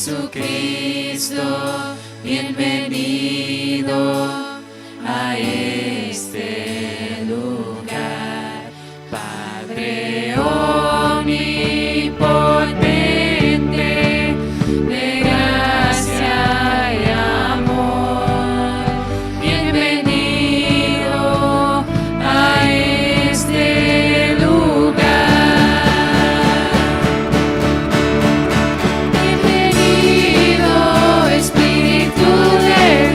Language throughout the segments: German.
Jesucristo, bienvenido a este lugar. Padre omnipotente, de gracia y amor, bienvenido a este lugar. Bienvenido, Espíritu de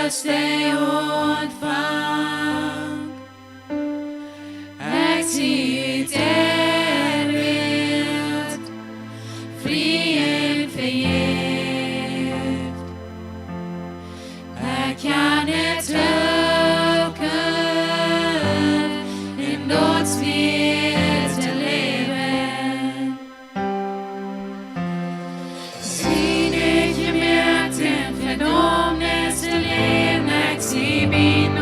dig und fang. Aktivitet wird frien vergift. Kan ett öken in dödsvete leben. Sine gemerten verdomnes leben, exhibin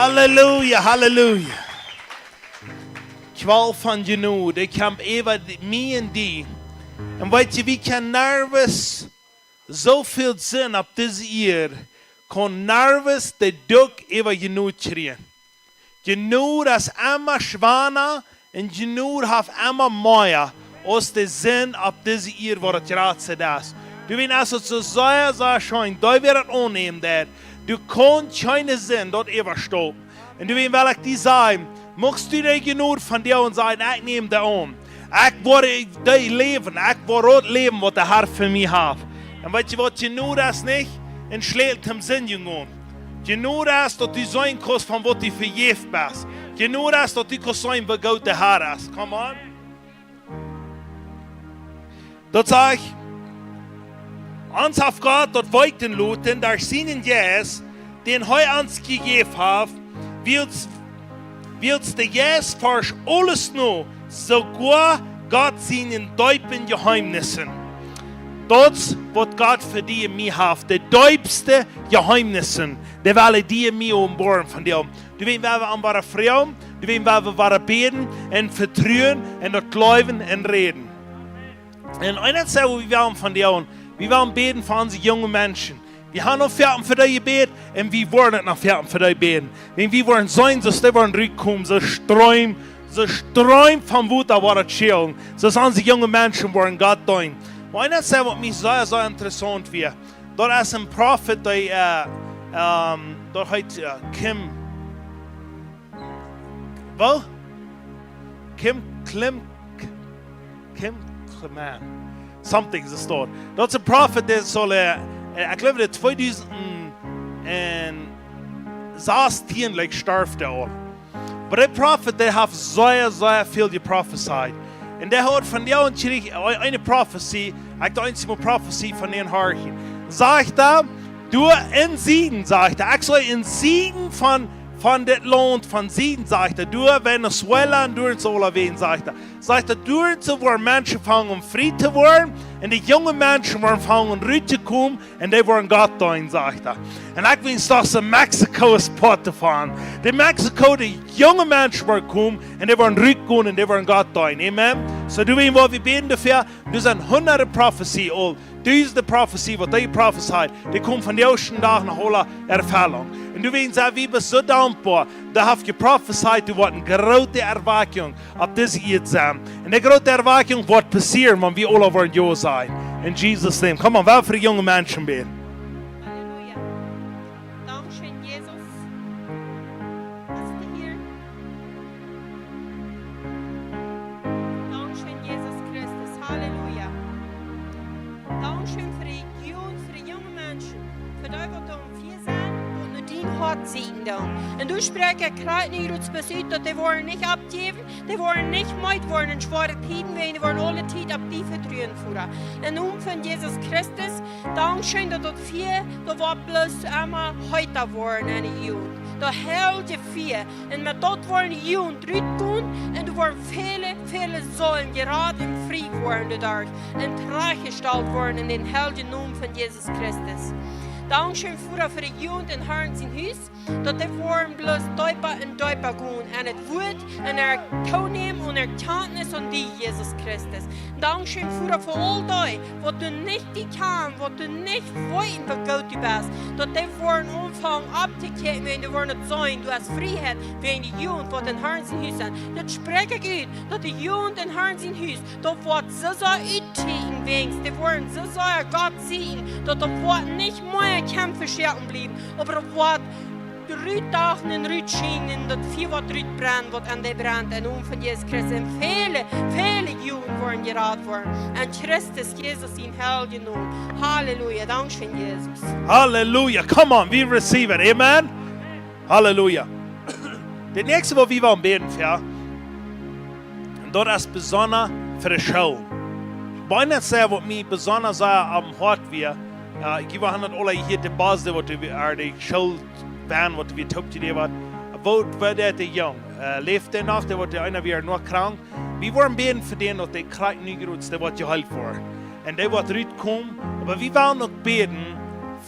Halleluja, halleluja. Kwal van genoeg, de kamp even me en die. En weet je, wie kan nervous zoveel zin op deze eer, kon nervous de duk even genoeg kregen. Genoeg is immer schwanger en genoeg heeft immer mooier als de zin op deze eer wat het raadse is. Du weet, als het zo sehr schön, da wird es annehmen, der. Du kannst keine Sinn dort überstoppen. Und du weißt, weil ich dir sage, magst du dir genug von dir und sagen, ich nehme dir an. Ich werde dein Leben, ich werde das Leben, was der Herr für mich hat. Und weißt du, was genug ist nicht? In schlechtem Sinn, Junge. Genug ist, dass du sein kannst, von was du verjeft bist. Genug ist, dass du kannst sein, wie Gott der Herr ist. Come on. Das sage ich. Uns hat Gott dort weiten lassen, durch seinen Jes, den er uns gegeben hat, willst der Jes forsch alles noch, sogar Gott seinen tiefen Geheimnissen. Das, was Gott für die und mich hat, die tiefsten Geheimnissen, die wollen die und mich umbohren von dir. Du weißt, wir an wahre Frauen, du weißt, wir wahre beten und vertrauen und dort glauben und reden. Und eine Sache, wie wir von dir wir wollen beten für unsere jungen Menschen. Wir haben noch fertig für die gebeten und wir wollen noch fertig für die beten. Wenn wir wollen sein, so sie wollen rückkommen, so strömen von Wut auf ihre Schilden. So unsere jungen Menschen wollen Gott tun. Und eine Sache, was mich sehr interessant wird, dort ist ein Prophet, der dort heißt Kim Clement. Something is stored. Dat is een prophet die zal, ik geloof dat 2016 like sterfte al. Maar die prophet die heeft zeer veel geprophesied. En die had van jou een prophecy, ik de einzige prophecy van een Harchen. Zegt hij, du in Sieden, zegt hij, ik zal in Sieden van dit land van Sieden, zegt hij, du Venezuela en du in Soloween, zegt hij. Zegt hij, du in waar mensen vangen vrij te worden, en die jonge mensen worden vangen ruit te komen, en die worden God doen, zegt hij. En ik wens dat ze Mexico is pot te varen. De Mexico, de jonge mensen worden komen, en die worden ruit komen, en die worden God doen, amen. So du weet wat we beten dafür, du zijn honderden prophecy al. Deze prophecy, wat hij prophesied, die komt van de eerste dag naar alle ervaring. En du weet, we zijn zo dankbaar, dat heeft geprophesied, dat wordt een grote erwartung op deze eerd zijn. En die grote erwartung wordt passeren, want we alle worden jou zijn. In Jesus' name. Come on, wel voor de jonge mensen beten. Halleluja. Dankeschön, Jesus. Bist du hier? Dankeschön, Jesus Christus. Halleluja. Dankeschön für die Jugend, für die jungen Menschen. Für die, die da vier sind und nur dein Hart sehen. Und du sprichst gerade nicht aus Besitz, die wollen nicht abgeben, die wollen nicht mit wollen in schwere Tiden gehen, die wollen alle Zeit ab die vertrühen führen. Im Namen von Jesus Christus, Dankeschön, dass dort vier, da war bloß einmal heute geworden in die Jugend. Da hält die vier. Und mit dort wollen die Jugend rütteln und da wollen viele Säulen gerade im Frieden worden dadurch und gleichgestellt worden in den heiligen Namen von Jesus Christus. Dankeschön für die Jugend in Herrn sein Haus, dass die wollen bloß Däuper und Däuper gehen und es wird und Tonehmen und Erkenntnis von dir, Jesus Christus. Dankeschön für all die, wo du nicht die kann, wo du nicht wollten, wo Gott du bist, dass die wollen anfangen abzukehren, wenn die wollen nicht sein, du hast Freiheit für die Jugend, die in Herrn sein Haus sind. Das spreche ich aus, dass die Jugend in Herrn sein Haus, da wird so uittreten wenigstens, die wollen so Gott sehen, dass da wird nicht mehr Kämpfe scherzen bleiben, aber was Rütdachen und Rütschienen, das viel was Rüt brennt, was an der brennt, und von Jesus Christus. Und viele Juden wollen geraten worden. Und Christus, Jesus, in Hell genommen. Halleluja. Dankeschön, Jesus. Halleluja. Come on, we receive it. Amen. Halleluja. Der nächste, was wir wollen beten für, und das ist besonders für die Schule. Bei einer Sache, was mir besonders am Hart wird, ich gebe an alle hier die Basis, die Schule waren, was wir tun, die war. Wo war der jung? Lebt der noch? Der war einer wieder nur krank. Wir wollen beten für den, dass der krank nicht gerutzt, der wird geheilt vor. Und der wird zurückkommen. Aber wir wollen noch beten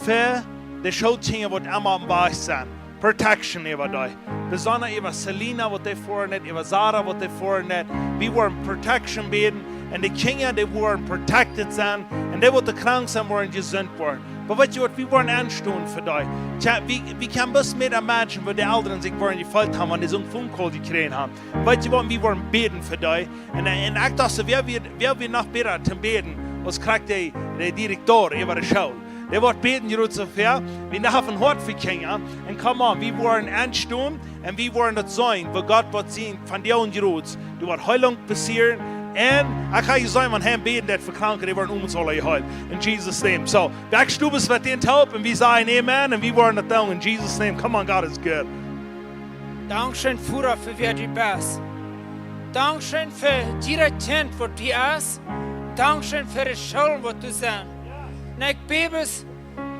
für die Schulkinder, die immer am Bach sind. protection over die. Besonders über Selina, was die vorher nicht, über Sarah, was die vorher nicht. Wir wollen Protection beten. Und die Kinder, die wollen protected sein. Und die, die krank sind, wollen gesund werden. Aber weißt du was, wir wollen anstehen für die. Tja, wir können bis mit imagine, wo die Eltern sich wollen gefällt haben, und die so einen Phone Call gekriegt haben. Weißt du was, wir wollen beten für die. Und ich dachte, wer wird noch besser zum Beten, als kriegt der Direktor über die Schule. Der wird beten, Jerusalem, wir haben ein Hort für Kinder. Und come on, wir wollen anstehen und wir wollen das sein, wo Gott wird sehen von dir und Jerusalem. Du wird Heilung passieren. Und ich kann sagen, man hat beten, dass für Kranke, die werden uns alle geheilt. In Jesus' name. So, wächst du bist mit den Taub und wir sagen Amen und wir wollen das tun. In Jesus' name. Come on, God is good. Dankeschön, Führer, für wer du bist. Dankeschön für jeder Kind, wo du bist. Dankeschön für die Schule, wo du bist. Und ich bete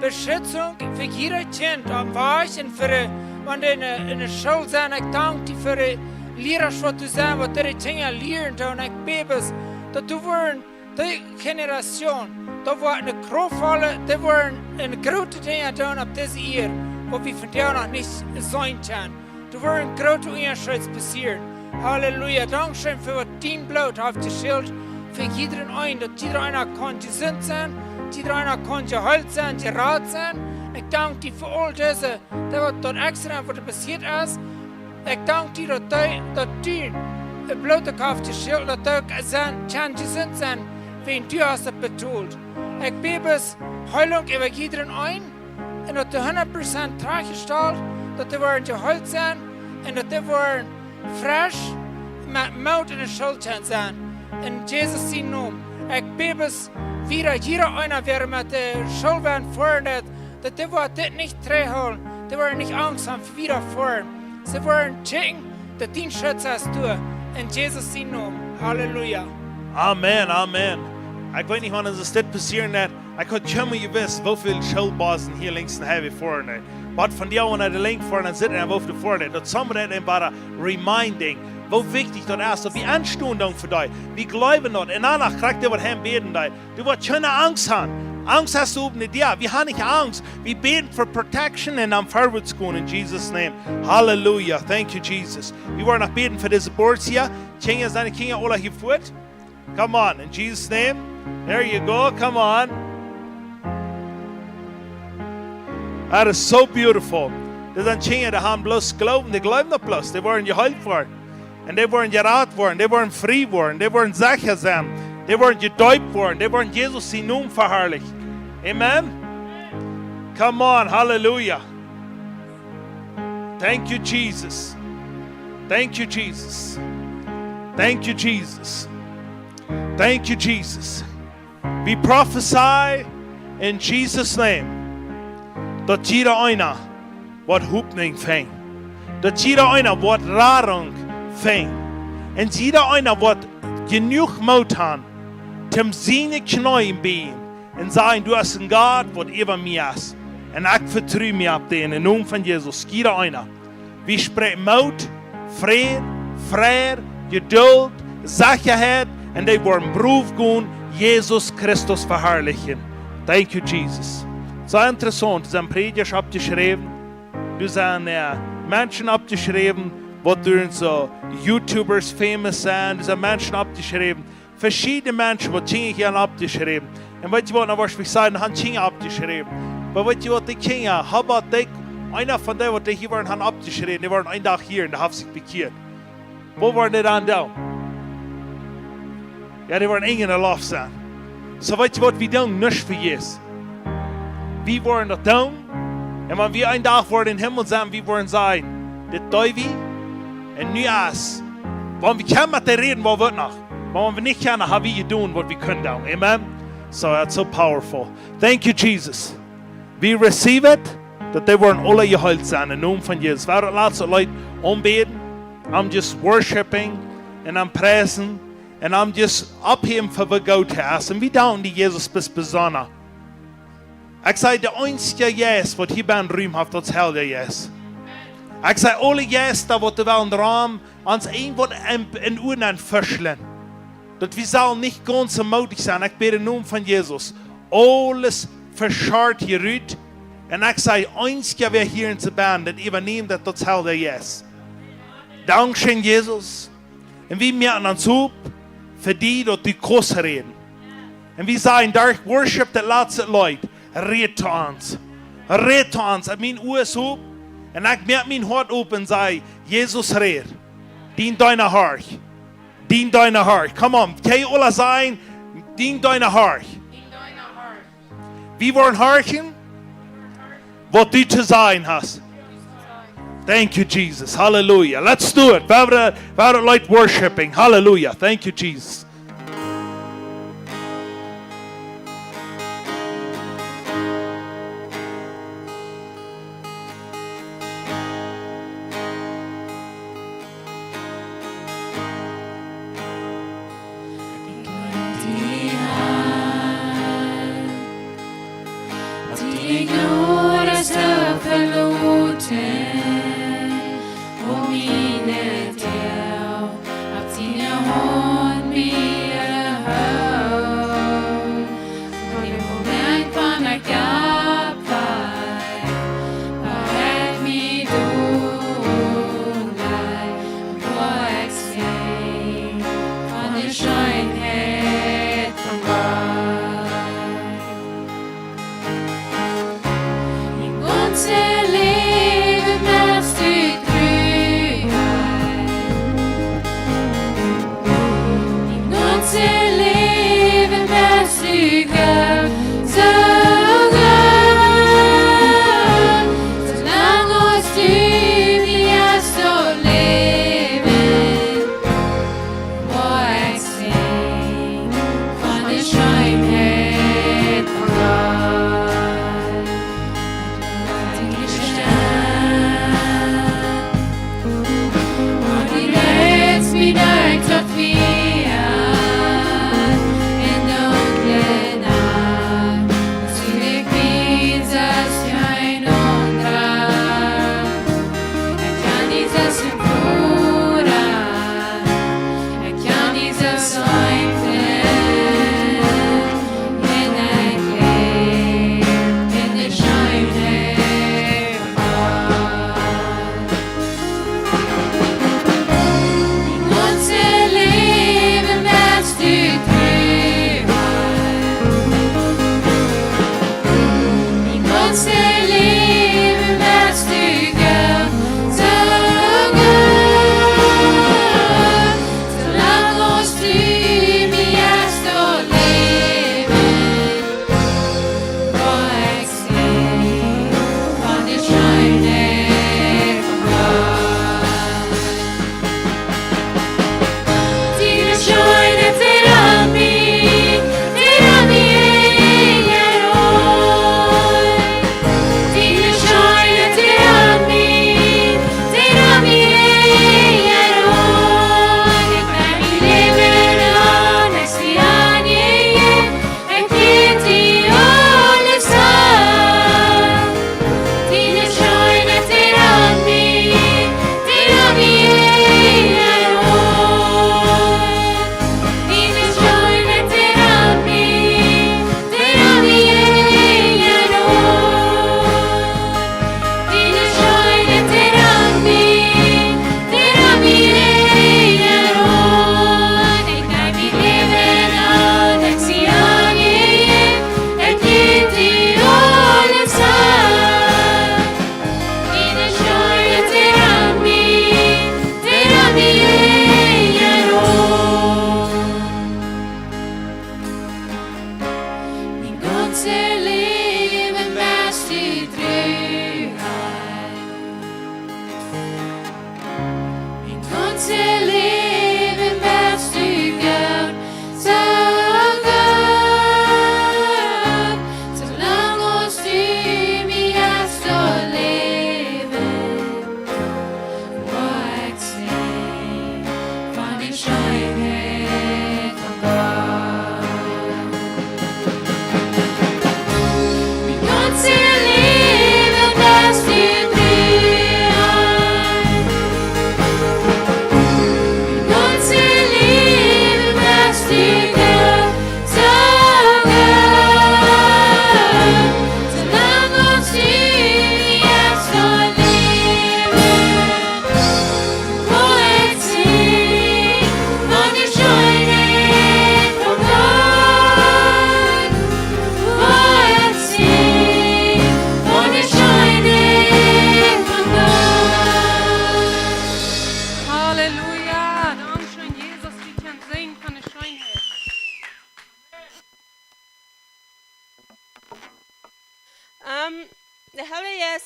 Beschützung für jeder Kind am Weg und für die, wenn die in der Schule sind. Ich danke dir für die Lehrer, was du sagst, was die Dinge lernen. Und ich bete, dass du die Generation, da wird eine Kraftvolle, da werden eine große Dinge tun auf diese Erde, wo wir von dir noch nicht sein können. Du wirst große Unterschiede passieren. Halleluja. Dankeschön für dein Blut auf das Schild. Für jeden einen, dass jeder einer kann gesund sein, jeder einer kann geheilt sein, gerat sein. Ich danke dir für all diese, was dort extra was passiert ist. Ich danke dir, dass du Blut auf das Schild, dass du kann gesund sein, wenn du hast es betont. Ich bete Heilung über jeden einen und dass du 100% traggestellt, dass du geheilt sein und dass du frisch mit Mut in der Schuld sein. In Jesus' Namen. Ich bete es wieder, jeder einer, der mit der Schuld vorhat, dass die das nicht holen, die wollen nicht Angst haben, wieder fahren. Sie wollen checken, dass den Schutz hast du. In Jesus' Namen. Halleluja. Amen, Amen. Ich weiß nicht, wann es das passieren wird. Ich kann schon mal wissen, wie viele Schulbasen hier links haben vorne. Was von dir, wenn er die Link vorne sitzt, und wo vorne, dass somebody them bara reminding, wie wichtig das ist, dass wir anstehen für dich. Wir glauben dort. Und danach kriegt ihr was hin beten. Du wirst keine Angst haben. Angst hast du nicht dir. Wir haben nicht Angst. Wir beten für Protection und am vorwärts gehen in Jesus' name. Halleluja. Thank you, Jesus. Wir wollen noch beten für diese Boards hier. Kinder, seine Kinder alle hier fort. Come on, in Jesus' name. There you go. Come on. That is so beautiful. Das sind Kinder, die haben bloß Glauben. Die glauben nicht bloß. Die wollen geheilt werden. Und die wollen gerat werden. Die wollen frei werden. Die wollen sicher sein. Die wollen gedeutet werden. Die wollen Jesus in Namen verherrlichen. Amen? Come on. Hallelujah. Thank you, Jesus. Thank you, Jesus. Thank you, Jesus. Thank you, Jesus. We prophesy in Jesus' name dass jeder einer wat Hoffnung fängt. Dass jeder einer wat Rahrung fängt. Und jeder einer wat genug Mut hat, zum seine Knie beten und sagen, du hast einen Gott, wat über mir ist. Und ich vertraue mich auf den, im Namen von Jesus. Jeder einer. Wir sprechen Mut, Frieden, Geduld, Sicherheit, und die wollen Beruf gehen, Jesus Christus verherrlichen. Thank you, Jesus. So interessant, es sind Prediger abgeschrieben, es sind Menschen abgeschrieben, die durch so YouTubers famous sind, es sind Menschen abgeschrieben, verschiedene Menschen, die Kinder hier abgeschrieben. Und weißt du was, dann was ich sagen, haben Kinder abgeschrieben. Aber weißt du was, die Kinder, haben einer von denen, die hier waren, haben abgeschrieben, die waren einen Tag hier und haben sich bekehrt. Wo waren die dann da? Ja, die waren eng in der Lauf sein. So weißt du was, wir tun nichts für Jesus. Wir wollen das tun. Und wenn wir einen Tag vor den Himmel sind, wir wollen sagen, das tun wir. Und nu ist, wenn wir können mit dir reden, was wird noch? Wenn wir nicht können, haben wir getan, was wir können tun. Amen? So, that's so powerful. Thank you, Jesus. We receive it, dass die wollen alle geheilt sein, im Namen von Jesus. Während lots of Leute umbeten, I'm just worshiping, and I'm praising, and I'm just abheben für was Gott ist. Und wir danken dir, Jesus, bis besonders. Ich sage, der einzige Jesus, was hier beim Ruhm hat, das Hell der Jesus. Ich sage, alle Jesus, die wollen Raum ans irgendwo in Urnen verschlingen. Dass wir sollen nicht ganz so mutig sein. Ich bete im Namen von Jesus. Alles verscharrt hier rüt. En ik zei, eens gaan we hier in de band dat überneemt dat totaal der yes. Dankzij Jesus. En we merken ons op voor die dat die kroos reden. En we zeggen, daar worship de laatste Leute. Red to ons. Red to ons. En mijn oor is op. En ik merk mijn hart op en zei, Jesus red. Dien deine hart. Dien deine hart. Come on. Kan je alle zijn? Dien deine hart. Wie worden harten? Wat du te zijn hast. Thank you, Jesus. Hallelujah. Let's do it. We hebben like worshiping. Hallelujah. Thank you, Jesus. Die Gnade står förlåten och minnet är att dina hand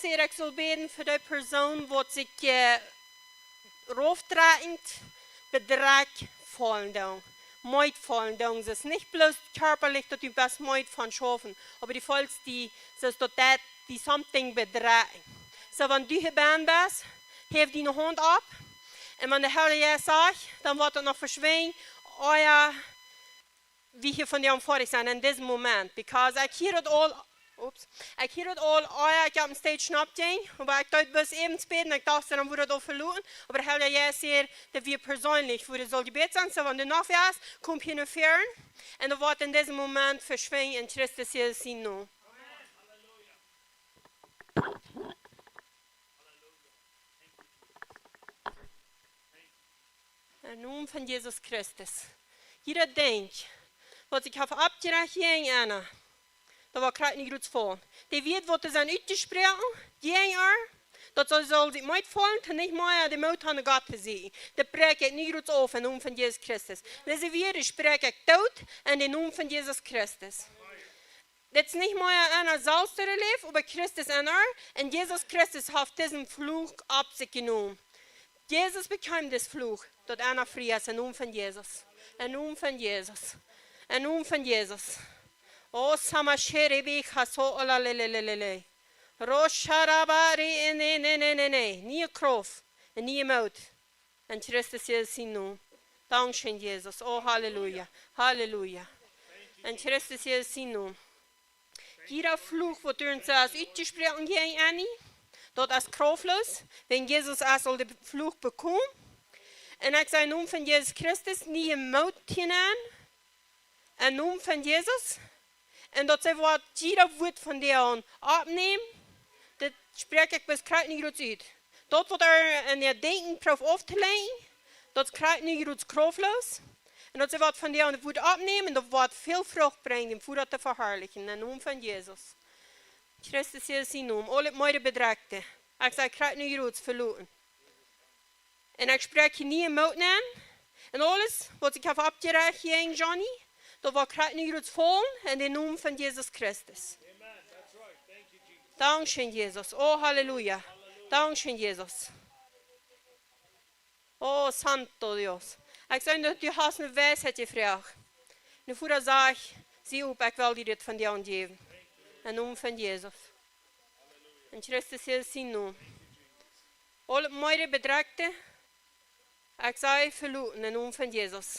Heer, ik zal beden voor die persoon wat zich roofdragend Betrag fallen doen. Meut fallen doen. Es ist nicht bloß körperlich, dass du was Meut von schaffen, aber die Volks, die something bedragen. So, wenn du hier bist, heb die Hand ab. Und wenn der Herr ja sagt, dann wird er noch verschwinden, euer, wie hier von dir fertig sein in diesem Moment. Because I hear it all. Ik hier het al, ik heb een steeds snapt zijn, maar ik dacht bis eben spät, ik dacht, dan wordt het al verloren. Maar Herr ja zeer, dat we persoonlijk voor de zal gebed zijn, zo wanneer nog was, komt hier naar fern, en dan wordt in deze moment verschwinden in Christus Jezus zien nu. In naam van Jezus Christus. Jeder denkt, wat ik heb abgerecht hier Anna. Dat was krijgt niet goed voor. Die weet wat er zijn uitgesproken, die jaar, dat zal zich niet vallen, en niet meer de moed aan de God te zien. Dat breek ik niet goed af in de naam van Jezus Christus. Deze weer spreek ik dood in de naam van Jezus Christus. Dat is niet meer een zelfstere leven, maar Christus en er. En Jezus Christus heeft deze vloek op zich genomen. Jezus bekam deze vloek, dat einer vrij is in de naam van Jezus. In de naam van Jezus. In de naam van Jezus. O samasherebi kaso ola lelelelele. Rosharabari ne. Nie krof en nie mout. En Christus Jezus in nu. Dankzij Jezus. Oh halleluja. Halleluja. En Christus Jezus in nu. Jeder Fluch wordt door ons uitgesproken gegen Annie. Dat is kroflos. Wenn Jesus al de Fluch bekommt. En ik zei in naam van Jezus Christus nie mout hinein. In naam van Jezus. En dat ze wat jeder woord van die aan opneemt, dat spreek ik bis krijgt niet goed uit. Dat wat in je denken proef af te leiden, dat krijgt niet goed krofloos. En dat ze wat van die aan het woord opnemen, dat wat veel vrucht brengt om voor dat te verheerlijken. In de naam van Jezus. Christus Jezus in naam. Al het mooie bedreigde. Ik zeg, krijgt niet goed verloren. En ik spreek je niet in mout aan. En alles wat ik heb opgerecht hier, Johnny, dat we krijgen niet goed vol in de naam van Jezus Christus. Dankzij Jezus. Oh, halleluja. Dankzij Jezus. Oh, santo Dios. Ik zei dat je hast een wijsheid gevraagd. En voordat zeg zie op, ik wil dit van jou geven. In de naam van Jezus. En Christus Jezus in naam. Al het mooie bedreigde, ik zei verloren in de naam van Jezus.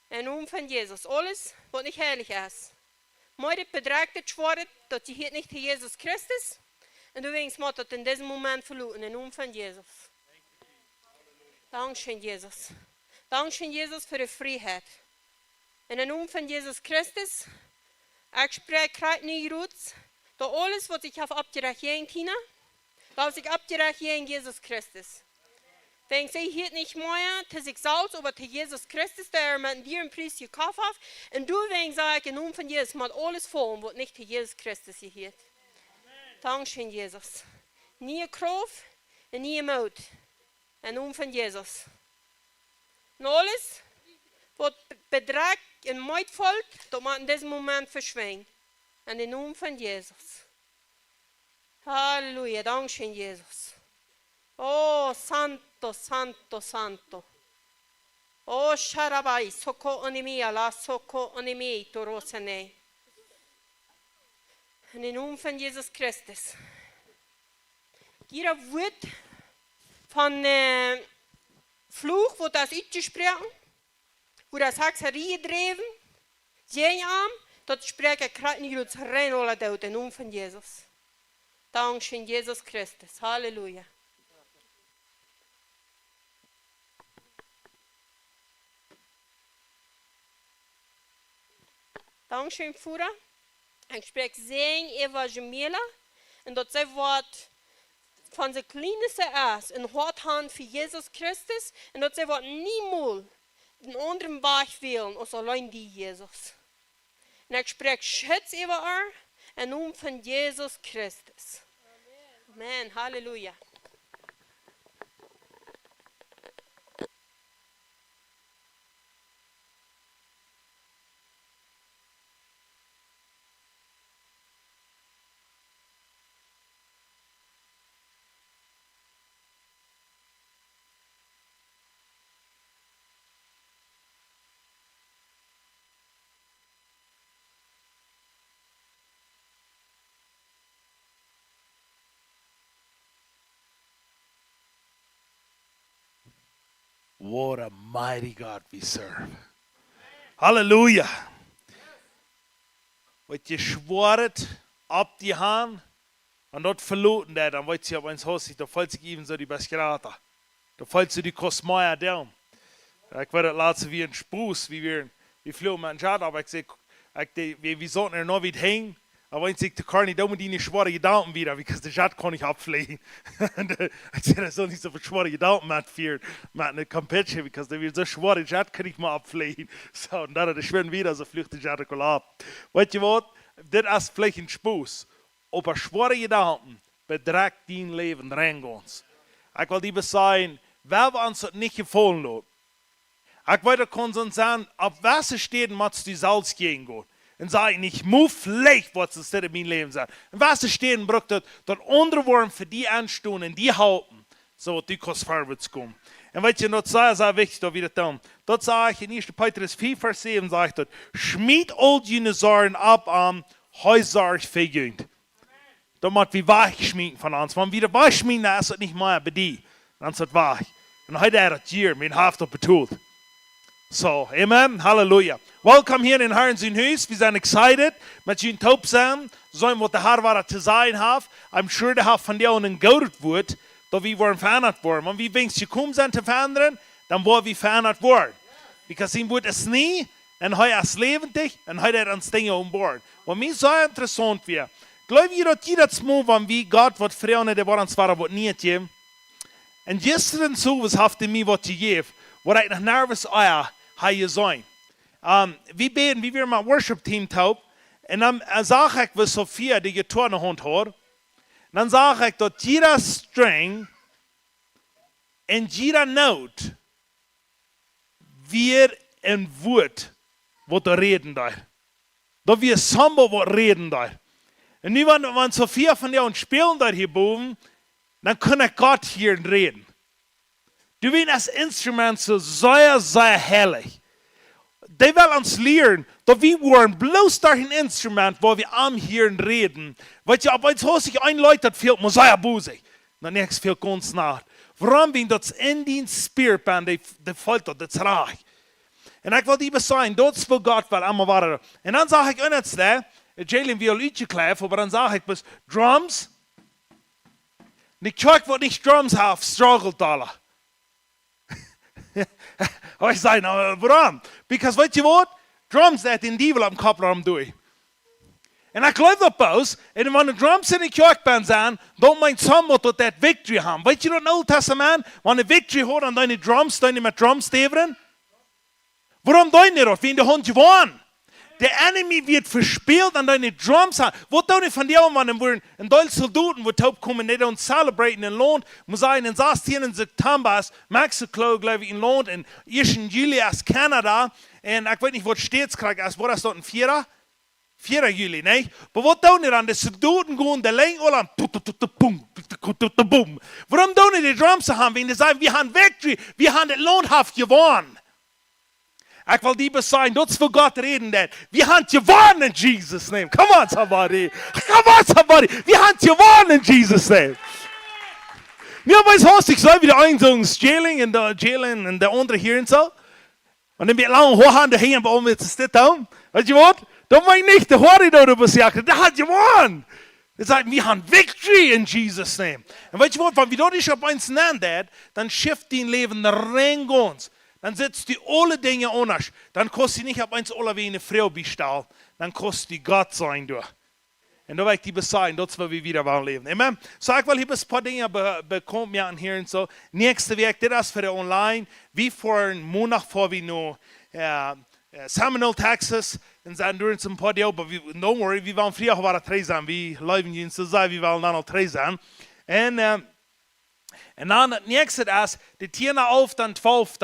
In de naam van Jezus. Alles wat niet heilig is. Maar het bedreigt het zwaar dat je hier niet tegen Jezus Christus. En du wens maar dat in deze moment verloren. In de naam van Jezus. Dankzij Jezus. Dankzij Jezus voor de vrijheid. In de naam van Jezus Christus. Ik spreek krijgt niet goed. Dat alles wat ik heb opgerecht in Tina. Dat ik opgerecht in Jezus Christus. Wenn sie hier nicht mehr zu sich selbst, aber zu Jesus Christus, der mit dir im Preis gekauft hat. Und du, wenn ich in Namen von Jesus, mal alles vor, was nicht zu Jesus Christus gehört. Dankeschön, Jesus. Nie Kraft und nie Mut. In Namen von Jesus. Und alles, was bedreigt und Mut folgt, das man in diesem Moment verschwindet. In den Namen von Jesus. Halleluja, Dankeschön, Jesus. Oh, santo, santo, santo. Oh, sharabai, soko onemia, la soko onemia, torosene. In de naam van Jezus Christus. Jeder woord van vloeg wordt als uitgesproken, wordt als hekserij gedreven, zijn arm, dat spreken krijgt niet uit rein alle dood in de naam van Jezus. Dankzij Jezus Christus. Halleluja. Dankzij Vader. Ik spreek zijn evangelie en dat zij wat van zijn kleinste is een hart hebben voor Jezus Christus en dat zij wat niemals een andere weg willen als alleen die Jezus. En ik spreek schutz over haar in naam van Jezus Christus. Amen. Halleluja. What a mighty God we serve. Halleluja. Wat je schworet op die hand, en dat verloten dat, dan weet je op ons huis, dan valt zich even zo die beskrater. Dan valt ze die kosmaya down. Ik weet het laatste wie een spoes, wie vlogen met een jet, aber ik zei, wir sollten er noch wieder hängen. Aber ich sagte, Carney, da muss ich nicht schwere Gedanken wieder, weil der Jet kann nicht abfliegen. Ich sagte, das soll nicht so viel schwere Gedanken mitführen, mit einer Kampetsche, weil der wird so schwer, der Jet kann nicht mal abfliegen. So, und dann schwimmen wieder, so fliegt der Jet ab. Weißt du was? Das ist vielleicht ein Spaß. Aber schwere Gedanken bedrängt dein Leben reingehens. Ich will dir sagen, wer uns das nicht gefallen hat. Ich wollte uns sagen, auf welche Städten muss die Salz gehen gehen. Und sagen, ich muss vielleicht, was es in meinem Leben sagt. Und welche Städten braucht das Unterwurm für die anstehen, die halten, so die kannst vorwärts kommen. Und weißt du, das ist sehr wichtig, da wieder tun. Dort sage ich in 1. Petrus 4, Vers 7, sage ich dort, schmied all jene Sorgen ab an Häuser verjüngt. Da muss wir weich schmieden von uns. Wenn wir wieder weich schmieden, dann ist es nicht mehr bei dir. Dann ist es weich. Und heute hat es hier, mein Haft betont. So, amen, Halleluja. Welcome hier in Herrn sein Haus. Wir sind excited, mit Ihnen taub sein, so was der Herr war zu sein hat. I'm sure der Herr von dir einen gehört wird, da wir wollen verändert worden. Und wie wenn Sie gekommen sind zu verändern, dann wollen wir verändert worden. Because ihm wird es nie, und heute ist lebendig, und heute hat uns Dinge umbohren. Und mir so interessant wäre, glaube ich, dass jedes Mal, wenn wir Gott wird freuen, der war uns war, wird nicht geben. Und gestern so, was hat mir was gegeben, wo ich noch nervös war, hier sein. Wir beten, wie wir mit dem Worship-Team taub, und dann sage ich, was Sophia die Gitarre in der Hand hat, dann sage ich, dass jeder String und jeder Note wir ein Wort, was da reden da. Da wir Samba, was reden da. Und nu, wenn Sophia von dir und spielen da hier oben, dann kann ich Gott hier reden. Du willst das Instrument so sehr, sehr herrlich. Die will uns lehren, dass wir waren bloß durch ein Instrument, wo wir am hier reden. Weil ja, aber jetzt hast sich ein Leute, das fehlt mir sehr busig. Dann nächstes fehlt ganz nach. Warum bin das in den Spirit band, die fällt das reich. Und ich will dir sagen, das will Gott, weil einmal war er. Und dann sage ich auch nicht, Jalen Violetje kleif, aber dann sage ich bis Drums. Und ich check, was nicht Drums have, struggle dollar. Aber ich sage, warum? Because, weißt du was? Drums, that den Devil am Kopf durch. Und ich glaube das aus, und wenn die Drums in die Kirchband sind, dann mein Sohn muss das Victory haben. Weißt du, im Alten Testament, wenn eine Victory hat an deine Drums, deine mit Drums stevern? Warum deine das? Wenn die Hund gewonnen? Der Enemy wird verspielt an deine Drums. Was tun die von dir, wenn wir in Deutschland Soldaten, die taub kommen, nicht und celebraten in Lond, muss sagen, in 16. September ist Mexiko, glaube ich, in Lond, in 1. Juli ist Kanada, und ich weiß nicht, was Staatskrieg ist, wo das dort ein 4. Juli, ne? Aber was tun die dann? Die Soldaten gehen, der Länge, und dann, boom. Warum tun die Drums haben? Wenn die sagen, wir haben Victory, wir haben das Lohnhaft gewonnen. Ich will dir sagen, das will Gott reden. Wir haben gewonnen in Jesus' name. Come on, somebody. Come on, somebody. Wir haben gewonnen in Jesus' name. Ja, weißt du, ich soll wieder einsungen, Jalen und der andere hier und so. Und dann wird lange hochhand hängen, bei uns ist das da. Weißt du was? Da war ich nicht, der Hori da gesagt, der hat gewonnen. Er sagt, wir haben Victory in Jesus' name. Und weißt du was, wenn wir dort nicht auf uns nennen, dann schifft dein Leben rein uns. Dann setzt die alle Dinge anders. Dann kostet die nicht ab eins alle wie eine Frau bestellen. Dann kostet die Gott sein durch. Und da will ich die sagen, das will wir wieder leben. Amen. So, ich will hier ein paar Dinge bekommen, ja, und hier und so. Nächste Woche, das ist für die Online. Wie vor einem Monat vor wir noch Seminole, Texas. Und dann durch ein paar Dinge, aber don't worry, wir wollen früher waren 3 sein. Wir leben jetzt so sein, wir wollen dann noch 3 sein. Und dann das nächste ist, die 10 dann 12.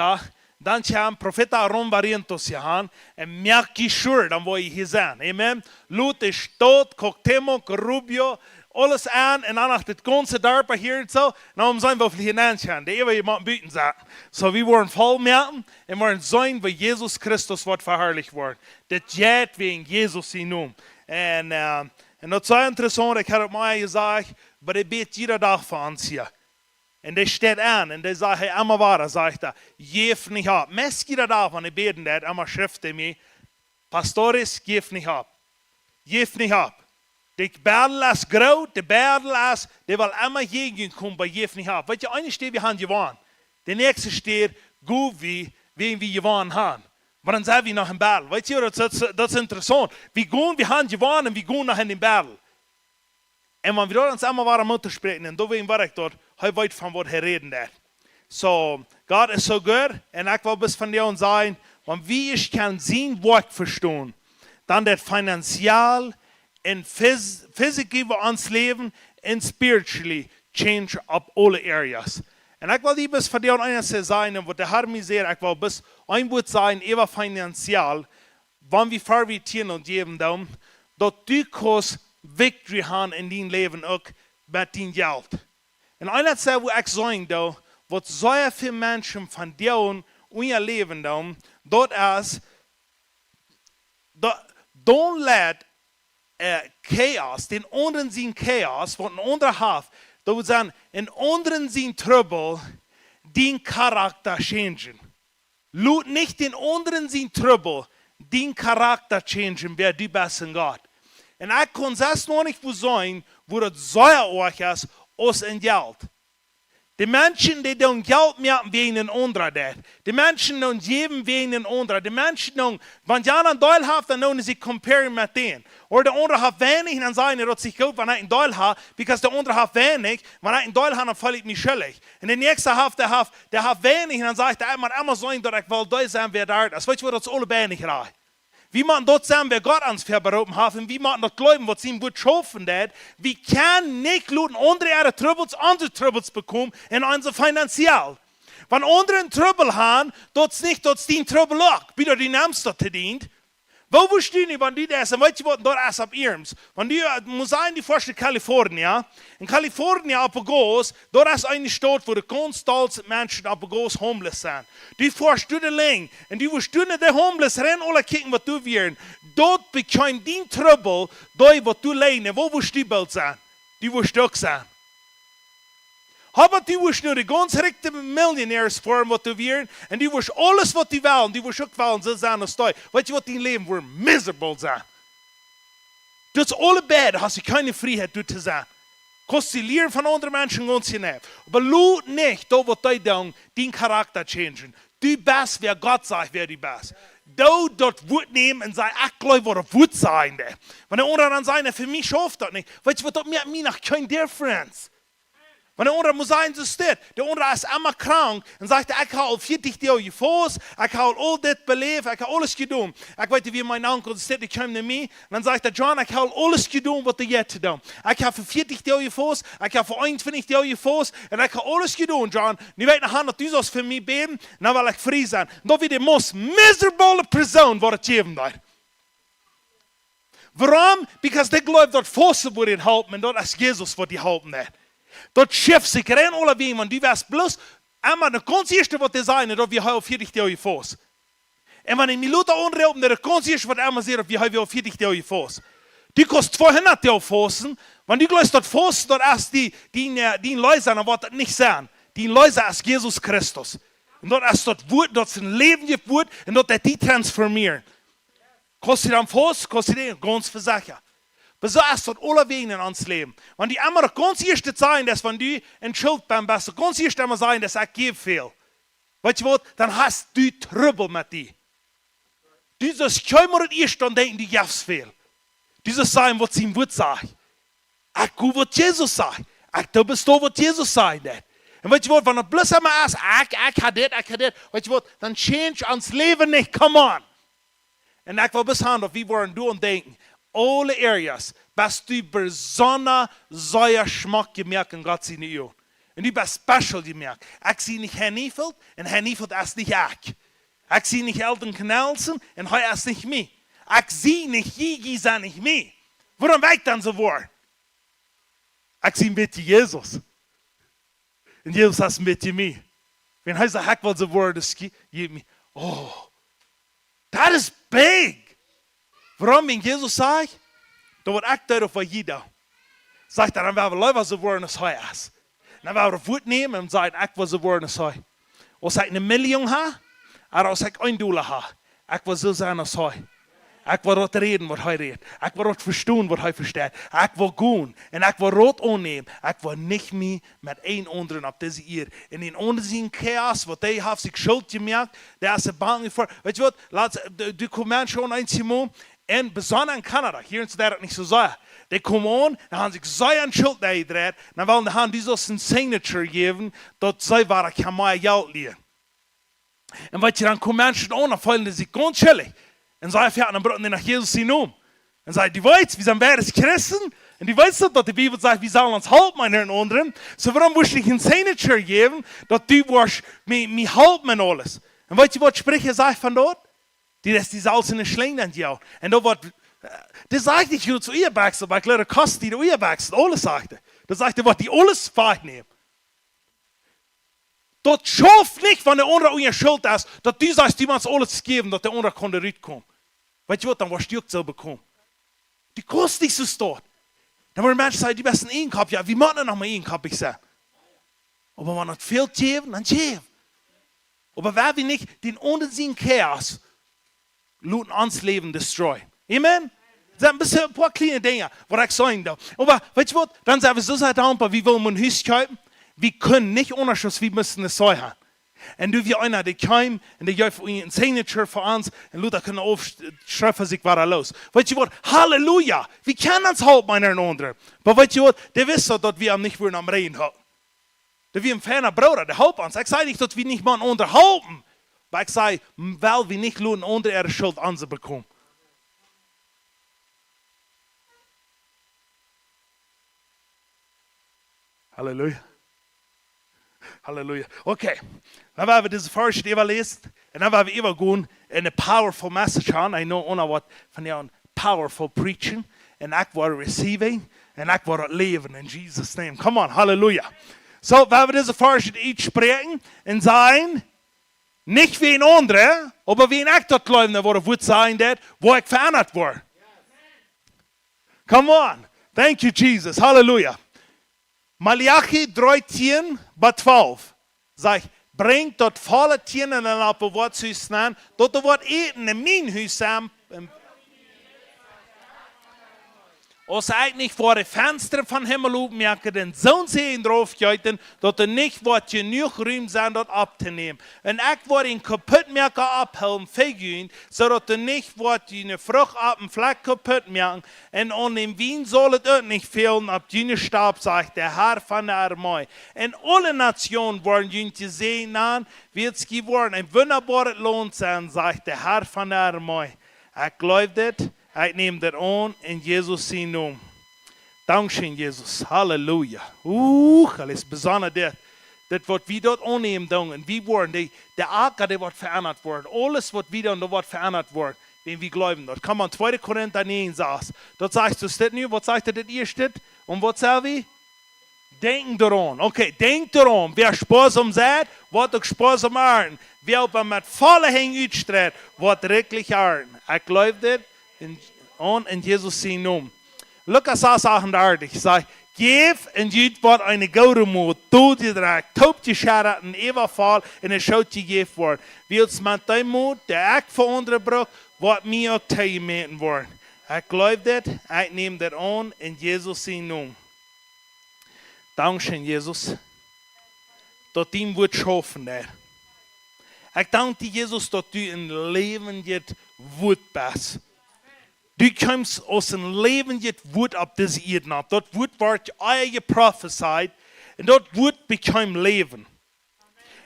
Dan gaan profeta Aaron Barrientos gaan en merk sure, dan wil je hier zijn. Amen. Lut is dood, Coctemo, Rubio, alles aan en dan achter het ganze dorp hier en zo. En dan zijn we hier aan gaan. De eeuwige man buiten zijn. So we worden vol merken en we zijn waar Jezus Christus wordt verherrlicht worden. Dat jet wegen Jezus in noem. En dat is interessant, ik heb het mij gezegd, maar ik bid jeder dag voor ons hier. En det steht an, en det sagt, hey, amma vara, sagt er, gif nicht ab. Mest geht da, wenn ich beten det, amma schrifte mig, pastores, gif nicht ab. Gif nicht ab. De battle is groot, de battle is, de wil immer gegenkomen bij gif nicht ab. Weet je, eine steht, wir haben gewonnen. Der nächste steht, gut wie wir gewonnen haben. Maar dan zijn we nog in battle. Weet je, dat is interessant. Wir haben gewonnen en we gaan nog in den battle. En wanneer we ons allemaal waren moeten spreken, en toen waar ik dort, hij weet van wat hij reden daar. So, God is so good, en ik wil bis van jou zijn, want wie ich kan zijn woord verstaan, dan dat financieel en fysisch voor ons leven en spiritually change op alle areas. En ik wil die bis van jou een zijn, en wat de Heer mij zegt, ik wil bis een woord zijn, even financieel, wanneer we verwittieren en geven dan, dat du kost victory haben in dein Leben auch mit dein Geld. Und einer sagt, wo ich sagen da, was so viele Menschen von dir und ihr Leben da, das ist, don't let Chaos, den anderen sind Chaos, was ein anderer hat, da würde sagen, in anderen sind Trouble, den Charakter changen. Lut nicht den anderen sind Trouble, den Charakter changen, wer du bist in Gott. En ik kon zelfs nog niet voor zijn, waar het zo erg is, als in geld. De mensen die dan geld maken wegen een ander dat. De mensen dan geven wegen een ander. De mensen dan, want jij een deel heeft, dan doen ze comparen met den. Of de ander heeft weinig, dan zeggen dat zich goed, wanneer ik een deel heb, because de ander heeft weinig, wanneer ik een deel heb, dan val ik me schuldig. En de nächste heeft, der heeft weinig, en dan zegt hij, maar immer zeggen dat ik wel deel zijn weer daar is. Weet je wat, dat is alle weinig raar. Wie man dort sagen, wer Gott ans verberufen hat, und wie man dort glauben, was ihm gut schaffen wird, wir können nicht luten andere Troubles bekommen, in unser finanziell. Wenn andere Trouble haben, dort nicht, dort den Trouble auch, wieder die Namens dort dient. Wo wirst du nicht, wenn die das, weißt du, was dort ist ab Irms? Wenn du, muss sein, die vorstellen, Kalifornien, in Kalifornien ab Gos, dort ist eine Stadt, wo die ganz stolz Menschen ab Gos homeless sind. Die vorstellen lang, und die vorstellen, die homeless rennen alle kicken, was du wirst. Dort bekommt die Trouble, dort, was du leiden, wo wirst du bald sein? Die wirst du auch sein. Aber die wirst nur die ganz rechte Millionärs vorm, was du wirst, und die wirst alles, was die wollen, die wirst auch wollen, so sein als du. Weißt du, was dein Leben wird miserable sein? Das ist alle bad, hast du keine Freiheit, du zu sein. Kannst du lernen von anderen Menschen ganz hinein. Aber lud nicht, da was du dann, deinen Charakter changen. Du bist, wer Gott sagt, wer du bist. Du dort Wut nehmen und sagen, ich glaube, was er Wut sein. Wenn der andere dann sagt, für mich schafft das nicht. Weißt du, was das mir nach kein Differenz. Wenn der andere muss sein, so steht, der andere ist immer krank und sagt, ich habe 40 Jahre Fuß, ich habe all das belebt, ich habe alles getan. Ich weiß, wie mein Onkel steht, ich komme zu mir, und dann sagt der John, ich habe alles getan, was er jetzt getan. Ich habe für 40 Jahre Fuß, ich habe für 21 Jahre Fuß, und ich habe alles getan, John. Und ich weiß nicht, dass du das für mich beten, dann will ich frei sein. Und da wird die most miserable Person, die es geben wird. Warum? Because die glauben, dass Fuß wird helfen, und das ist Jesus, was die helfen wird. Dat Schiff sich rein alle wegen, want die was bloß einmal de ganz eerste wat die zijn, dat we al 40 jaar voos. En wanneer die Leute onrepen, dat de ganz eerste wat einmal zeggen, dat we al 40 jaar voos. Die kost 200 jaar voos, want die gelooft dat voos, dat als die Leute, dan wordt het niet zijn. Die Leute als Jesus Christus. En dat als dat woord, dat zijn leven wordt, en dat die transformieren. Kost je dan voos, kost je die ganz verzaken. Aber so ist das alle Wege in uns Leben. Wenn die immer ganz erste sagen, dass wenn du in Schuld bist, ganz erste immer sagen, dass ich gebe viel. Weißt du was? Dann hast du Trouble mit dir. Du sollst kein Mal erst dann denken, du gibst viel. Du sollst sagen, was ihm wird sagen. Ich tue, was Jesus sagt. Ich tue, was Jesus sagt. Und weißt du was? Wenn er bloß immer ist, ich habe das, weißt du was? Dann change uns Leben nicht. Come on. Und ich will bis haben, wir wollen du und denken. Alle areas, bist du besonders sehr Schmack gemerkt in Gott seine Ehe. Und du bist special gemerkt. Ich sehe nicht Herr Niefeld und Herr Niefeld ist nicht ich. Ich sehe nicht Elton Knelsen und er ist nicht mich. Ich sehe nicht Jigi, ist nicht mich. Warum weicht dann so vor? Ich sehe mit Jesus. Und Jesus ist mit mir. Wenn er sagt, ich will so vor, das gibt mir, oh, das ist big. Warum, wenn Jesus sagt, da wird ich darauf jeder. Sagt er, dann werden wir Leute so wollen, als er ist. dan wou we voet nemen en zei, ik was de woorden zei. Als ik een miljoen ha, en als ik $1 ha, ik was zo zijn als hij. Ik wil dat reden wat hij redt. Ik wil dat verstaan wat hij verstaat. Ik wil gaan en ik wil rood aannemen. Ik wil niet meer met een anderen op deze eer. En in onderzien chaos, wat hij heeft zich schuld gemerkt, daar is hij bang voor. Weet je wat, du komt schon een Simon, en besonders in Canada, hier in Zuid-Afrika niet zo zeggen. Die komen aan, dan hebben zich zij een schuld uitgedraaid, dan willen die die zo een signature geven, dat zij waar ik mij geld leren. En wat je dan komt mensen aan, dan vallen die zich ganz chillig. En zij fährt dan brood naar Jezus zien om. En zei, die weet, we zijn beide christen. En die weet dat de Bijbel zegt, we zullen ons helpen met een anderen. So waarom moest ik een signature geven, dat die was me helpen en alles. En weet je wat spreken zegt van dort? Die is die zelfs in de sling aan jou. En dat wordt, dat zegt niet goed zu ihr backst, aber ich glaube, kost die du ihr backst, alles sagte. Das sagte, was die alles wegnehmen. Dat schafft nicht, wenn der andere an ihr Schuld ist, dass die sagst, die uns alles geben, dass der andere konnte rauskommen. Weißt du was, dann warst du auch bekommen. Die kostet nicht so dort. Dann wollen Menschen sagen, die besten Einkauf, ja, wie machen wir noch mal Einkauf, ich sage. Aber wenn man viel geben, dann geben. Aber wer wir nicht den ohne Chaos looten uns Leben destroy. Amen? Das sind ein bisschen ein paar kleine Dinge, was ich sagen darf. Aber weißt du was, dann sagen wir so sehr dankbar, wie wollen wir ein Haus kaufen? Wir können nicht unterschiedlich, wir müssen es so haben. Und du wie einer, der kommt, und der gibt ein Signature für uns, und Luther können aufschreiben, sich was los. Weißt du was? Halleluja! Wir können uns halten, einer und andere. Aber weißt du was? Der wissen, dass wir am nicht wollen am Reden haben. Der wie ein ferner Bruder, der halten uns. Ich sage nicht, dass wir nicht mal unterhalten. Aber ich sage, weil wir nicht lohnen, unter ihre Schuld anzubekommen. Halleluja. Halleluja. Okay. Dann werden wir diese Verse überlesen. Und dann werden wir übergehen in eine powerful message haben. I know ohne was von dir powerful preaching. Und ich werde receiving. Und ich werde leben in Jesus' name. Come on. Halleluja. So, werden wir diese Verse sprechen und sagen, nicht wie ein anderer, aber wie ein ich dort glauben, wo er wird sein, wo ich verändert wurde. Come on. Thank you, Jesus. Halleluja. Malachi 13, bei 12. Sagt, bringt dort volle Tieren in ein Worthuis an, dort wird eten in mein Haus an. Als ik niet voor de venster van Himmel opmerken, den zo'n zee drauf juiten, dat er niet wat genoeg ruim zijn dat op te nemen. En ik word een kapot merken ophelpen, figuren, zodat er niet wat je vrucht op een vlek kapot merken. En aan dem wien zal het ook niet fehlen op je stab, zegt de Herr van de Armee. En alle nationen worden je te zien aan, wird es geworden. Ein wunderbares Lohn sein, sagt der Herr von der Armee. Ich glaube das. Ik neem dat aan in Jezus zijn naam. Dankzij Jezus. Halleluja. Dat is bijzonder dit. Dat wat we dat aannemen doen. En we worden, de akker die wordt veranderd worden. Alles wat we doen, dat wordt veranderd worden. Wenn wir glauben dat. Kom aan, 2 Korinther 9 saß. Dat zegt du dit nu. Wat zegt dat eerst? En wat zeggen we? Denk eraan. Oké, denk eraan. Wer sparsam seid, wordt ook sparsam aan. Wie op met volle hang uitstredt, wordt rijkelijk aan. Ik geloof dit. In Jesus zijn naam. Lukas 6:38 sagt, geef en jut wat eine gouden moed, dood je draagt, toopt je schade en eeuwig val en het schoot je geef wordt. Wils met die moed, de ik voor anderen brug, wat mij ook tegenmeten wordt. Ik geloof dit, ik neem dit aan in Jesus zijn naam. Dankzij Jesus, dat die wordt schaffen daar. Ik dank die Jesus, dat u een leven het woord best. Du kommst aus dem Leben jetzt Wort ab diese Erde ab. Dort Wort wird euer prophesied und dort Wort bekommt Leben.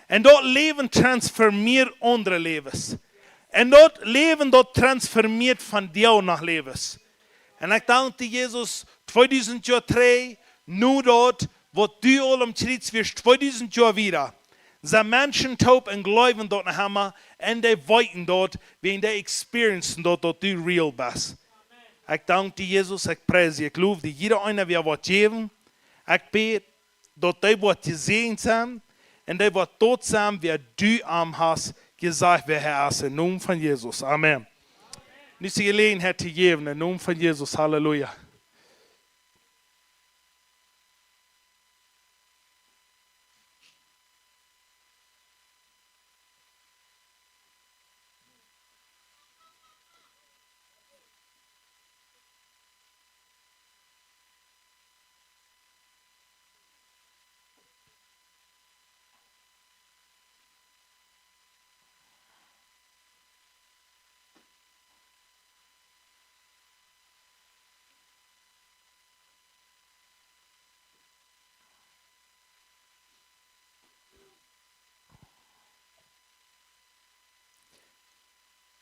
Und dort Leben transformiert andere Lebens. Und dort Leben dort transformiert von dir nach Lebens. Und ich danke dir, Jesus, 2003, nur dort, wo du allem Schritt wirst, 2000 Jahre wieder. Ze mensen taub en geloven dort naar hem en die weten dort, wenn die experiencen dort, dat du real bist. Ik dank die Jezus, ik prijs je, ik geloof dat jeder einer weer wat geven. Ik bid dat die wat gezien zijn en die wat tot zijn, wie du am hast, gesagt, wer Herr ist, in Namen von Jesus. Amen. Nu is gelegenheid te geven, in Namen von Jesus. Halleluja.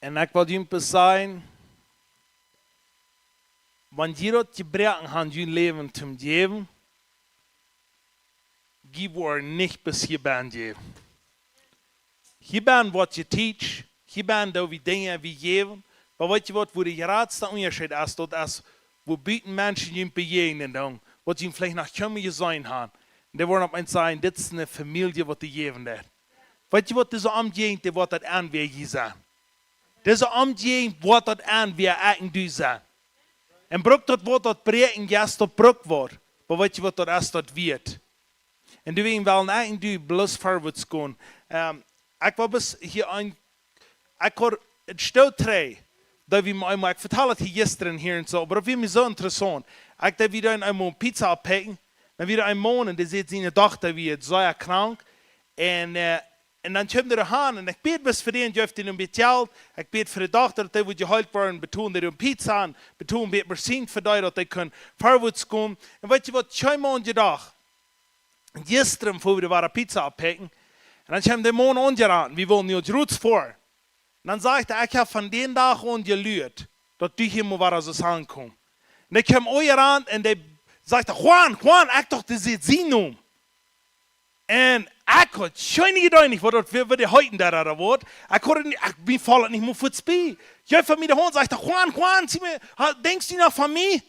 En ik wil jullie zeggen, wanneer je dat gebruiken aan je leven te geven, je wordt niet bis je bent geven. Je bent wat je teach, je bent dat we dingen wie geven, maar weet je wat, wo de grootste onderscheid is, dat is, wo buiten mensen je begegnen dan, wat je vielleicht nog kunnen je zijn gaan. En die worden op een zeggen, dit is een familie wat die geven dat. Weet je wat, deze omgeving wat dat aanwezig zijn. Deze omgeving wat dat aanwezig eigen du zijn. En brok dat wat dat breken juist op brok wordt. Maar weet je wat dat is dat weet. En du wil wel eigen du bloos voorwaarts gaan. Ik was hier een, ik had het stel twee. Dat we eenmaal, ik vertel het hier gisteren hier en zo, maar dat vind ik zo interessant. Ik heb wieder eenmaal een pizza oppakken. Dan wieder een man en die zegt zijn dochter wie het zo krank. En dan komt er aan en ik bid best voor die en je heeft een beetje geld. Ik bid voor de dochter dat die wordt geholpen worden, betoon dat een pizza en betoon een beetje bezien voor die dat die kunnen voorwaarts komen. En weet je wat, 2 maanden dag. Gisteren voor we waren pizza oppakken. En dan komt de man onderaan, we willen niet roots voor. En dan zei ik heb van die dag aan geluid, dat die hier moet waar ze aankomen. En ik kwam ooit aan en die zei, Juan, ik dacht, dat zit zien om. En ik had schon niet gedaan, wat die heute daar wordt. Ik ben voll niet meer voor het spelen. Jij van mij de hond zegt, Juan, denkst du nog van mij?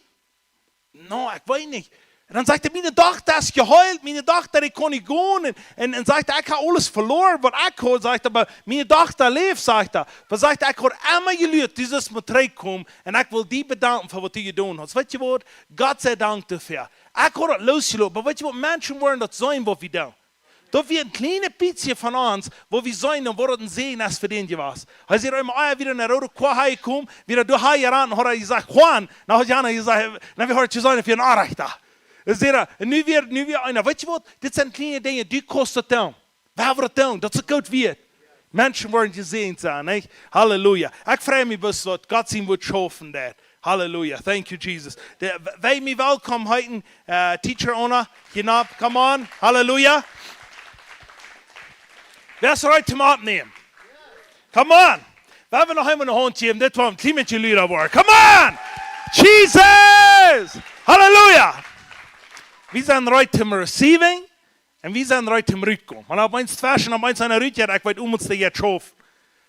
No, ik weet niet. En dan zegt hij, mijn dochter is gehuild, mijn dochter, ik kon niet gaan. En zegt hij, ik heb alles verloren, wat ik had, zegt hij, maar mijn dochter leeft, zegt hij. Maar zegt hij, ik had allemaal geleerd, dus is met terugkomen. En ik wil die bedanken voor wat die gedaan hebt. Weet je wat? God sei dank dafür. Ik had het losgelopen, maar weet je wat? Mensen worden dat zijn wat we doen. Dat we een kleine pietje van ons, wo wir sein und wo das ein Segen ist für den was. Als er immer wieder in der Rote Quahai kommt, wieder durch Hai ran, hat er gesagt, Juan, dann hat Jana gesagt, na wir heute sein für ein Anrechter. Nu weer einer, weet je wat, dit zijn kleine dingen, die kosten dan. We hebben het dan, dat het goed wordt. Mensen worden gezien zijn, niet? Halleluja. Ik vrees me best wat God zien wordt schaffen dat. Halleluja, thank you Jesus. Wij me welkom heiten, teacher Ona, hinab, come on, halleluja. Wer is eruit om opnemen? Come on. We hebben nog helemaal een hondje en dit wordt een klein beetje luider worden. Come on! Jesus! Halleluja! We zijn eruit om receiving en we zijn eruit om uitkomen. Want op eens versen, op eens een uitje, ik weet ons dat je het schoof.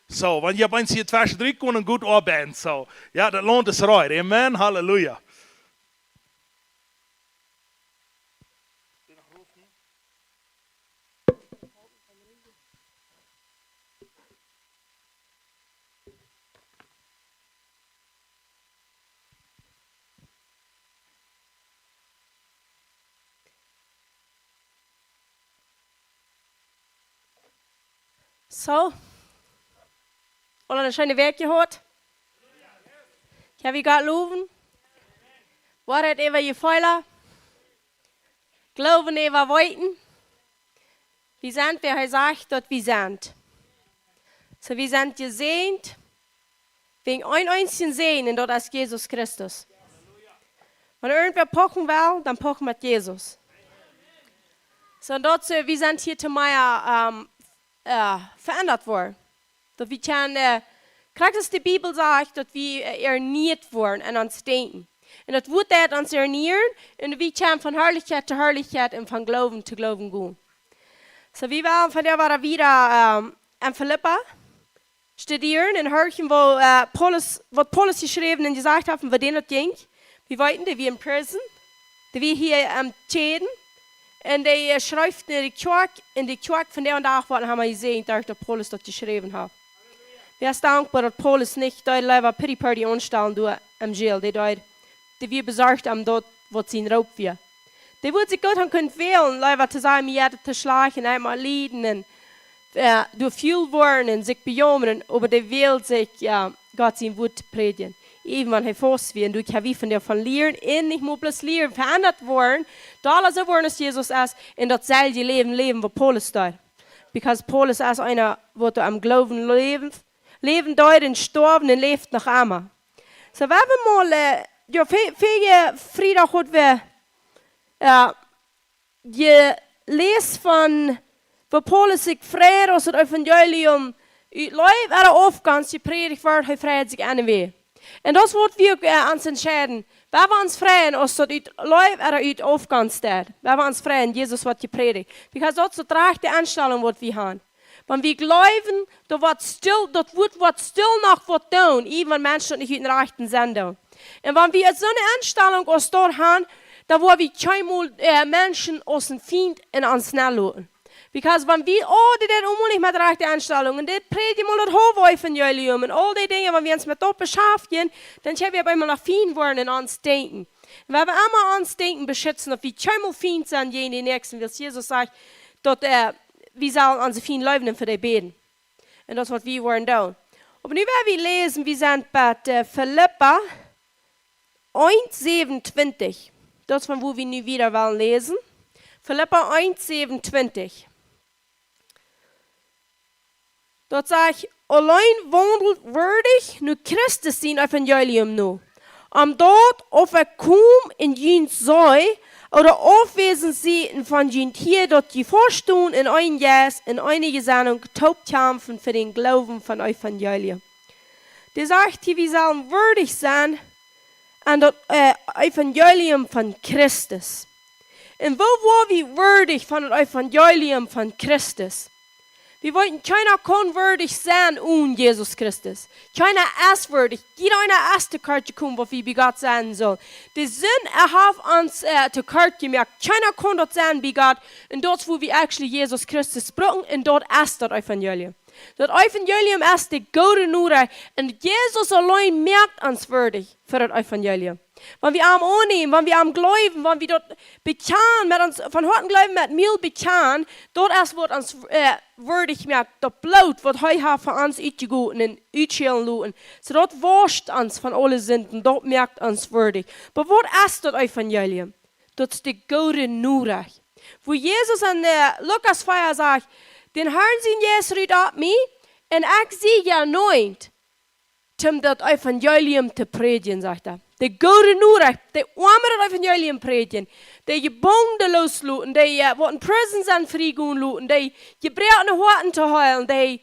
So, wanneer je op eens het versen uitkomt, een goed arbeid. So, ja, dat loont es eruit. Amen? Halleluja. So, oder eine schöne Werk gehört. Ich habe Gott loben. Wortet über je Feuer. Glauben über Weiten. Wir sind, wer er sagt, dort wir sind. So, wir sind gesehnt, wegen ein einzigen Sehen, und dort ist Jesus Christus. Wenn irgendwer pochen will, dann pochen mit Jesus. So, dort, wir sind hier zu mir, verändert worden. Dat we kunnen, krijgt als de Bijbel zegt, dat we ernieuwd worden en ons denken. En dat wordt dat ons ernieuwen en we kunnen van herrlijkheid tot herrlijkheid en van geloven tot geloven gaan. So, we waren van der waren wieder in Philippa studieren en horen wat Paulus geschreven en gezegd heeft, wat dat ging. We weten dat we in prison, dat we hier am Tjeden. En die schrijft in de kerk van der dag wat hebben we gezien dat Paulus dat geschreven heeft. We zijn dankbaar dat Paulus niet dat leven pity party aanstellen doet in jail. Die we bezorgd om dat wat zijn roep weer. Die wordt zich goed aan kunnen velen, leven te zijn met te slagen en eenmaal lijden en door veel worden en zich bejammeren, maar die wil zich God zijn woord predigen. Even wanneer hij vast weer en doe ik heb wie van daarvan leren en niet moet plus leren veranderd worden, dat alles zo worden als Jezus is en dat zal je leven wat Paulus staat. Because Paulus is einer, wat am geloven leven deed en sterven en leeft nog einmal. So we hebben mal, vorige vrijdag hadden we je leest van wat Paulus zich vreer als het evangelium uit Leib er aufgangs gepredigt wordt, hij vrijt zich aan de weg. En dat wordt we ons entscheiden. Waar we ons vrijen, als dat uit Leib er uit aufgangs staat. Waar we ons vrijen, Jesus wordt gepredigt. Because dat zo traag de aanstelling wordt we gaan. Want we geloven, dat wordt wat stil nog wordt doen, even mensen niet in de rechten zijn doen. En wanneer we zo'n aanstelling als dat gaan, dan worden we keinmal mensen als een vriend in ons naloten. Because wanneer we, dit is onmogelijk met de rechte aanstelling, en dit predigt mal het hoofdevangelium, en al die dingen, wanneer we ons met dat beschäftigen, dan hebben we eenmaal nog vriend worden in ons denken. En we hebben allemaal ons denken beschützen, dat we keinmal vriend zijn, die nächsten, wie Jesus sagt, dat we zullen onze vriend leven voor die beden. En dat is wat we worden doen. Maar nu werden we lezen, we zijn bij Philippa 1:27. Dat is van wo we nu wieder willen lezen. Philippa 1:27. Dat zegt, alleen wandelt waardig nu Christus zijn evangelium nu. Omdat of kom in jyn zoi, oder afwezen zitten van jyn hier dat je voorstoen in een jas, in een gezang getaupt haben für den Glauben van evangelium. Die zegt, we zullen waardig zijn aan dat evangelium van Christus. En wo worden we waardig van het evangelium van Christus? Wir wollten, keiner kann würdig sein ohne Jesus Christus. Keiner ist würdig. Jeder ist die Karte gekommen, was wir bei Gott sein soll. Die Sinn hat uns die Karte gemerkt. Keiner kann dort sein bei Gott. Und dort, wo wir actually Jesus Christus brauchen, und dort ist das Evangelium. Das Evangelium ist die gute Nachricht. Und Jesus allein merkt uns würdig für das Evangelium. Wenn wir am annehmen, wenn wir am glauben, wenn wir dort bekennen, mit uns von Herzen glauben, mit mir bekennen, dort erst wird uns würdig merkt, das Blut, was heute hat für uns uitgegoten und uitschälen lassen. So dort wascht uns von allen Sünden, dort merkt uns würdig. Aber was ist das Evangelium? Das ist die gute Nachricht. Wo Jesus an Lukas 4 sagt, den Herrn sind Jesus riet ab mich, und ich sie ja neunt, um das Evangelium zu predigen, sagt er. De gute Nachricht, die armen das Evangelium predigen, die Gebungen loslassen, die wat in Prison sind freigehen lassen, die gebrochene Horten zu heilen, die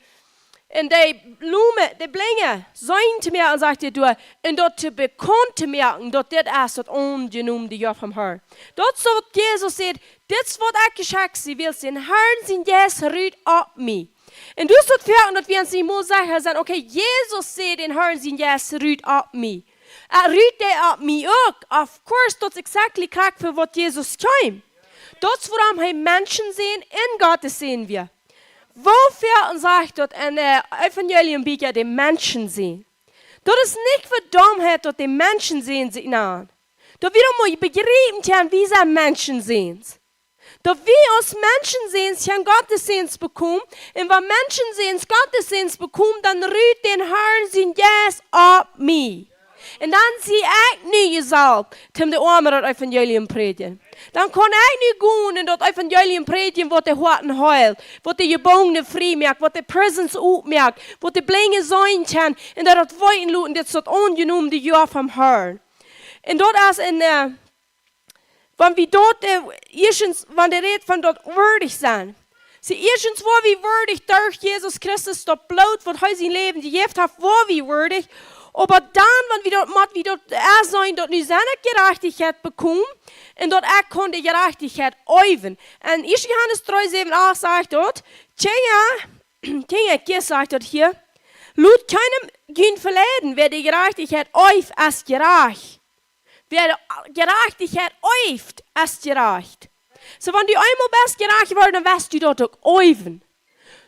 Blumen, die Blinge sein zu merken, sagt er, und dort zu bekannt zu merken, dass das ist das ungenommen Jahr vom Herrn. Dort so Jesus sagt, das wird auch geschehen, sie will den Herrn sind Jesus riet ab mich. Und du sollst hören, dass wir uns nicht mehr sagen, okay, Jesus sagt, den Herrn sind Jesus riet ab mich. Riet hij op mij ook. Of course, dat is exactly kijk voor wat Jesus kwam. Dat is waarom hij mensen zien en God zien we. Wofür sagt dat in Evangelium bij de mensen zien? Dat is niet voor domheid dat de mensen zien zich aan. Dat we dan moet begrijpen hebben wie zijn mensen zien. Dat we als mensen zien gaan Gottesdienst bekommen. En wenn mensen zien Gottesdienst bekommen, dan riet den Herrn zijn Jes op mij. En dan zie ik nu jezelf, om de armen dat evangelium predigen. Dan kan ik nu gaan en dat evangelium predigen wat de harten heilt, wat de gebongenen vrij maakt, wat de prisons uitmaakt, wat de blinde zijn kan, en dat het weiten laten, dat is het ongenoemde jaar van Herrn. En dat is een, wanneer we dort, eerstens, wanneer de redt van dat waardig zijn. Sie eerstens waar we waardig durch Jesus Christus, dat bloot wat hij zijn leven gegeven heeft, waar we waardig. Aber dann, wenn wir dort sein, dort nu seine Gerechtigkeit bekommen, und dort kann die Gerechtigkeit üben. Und 1. Johannes 3,7 sagt dort, Tja, sagt dort hier, laut keinem Gün verleden, wer die Gerechtigkeit übt, ist gerecht. Wer die Gerechtigkeit übt, ist gerecht. So, wenn du einmal bist gerecht worden, dann wirst du dort auch üben.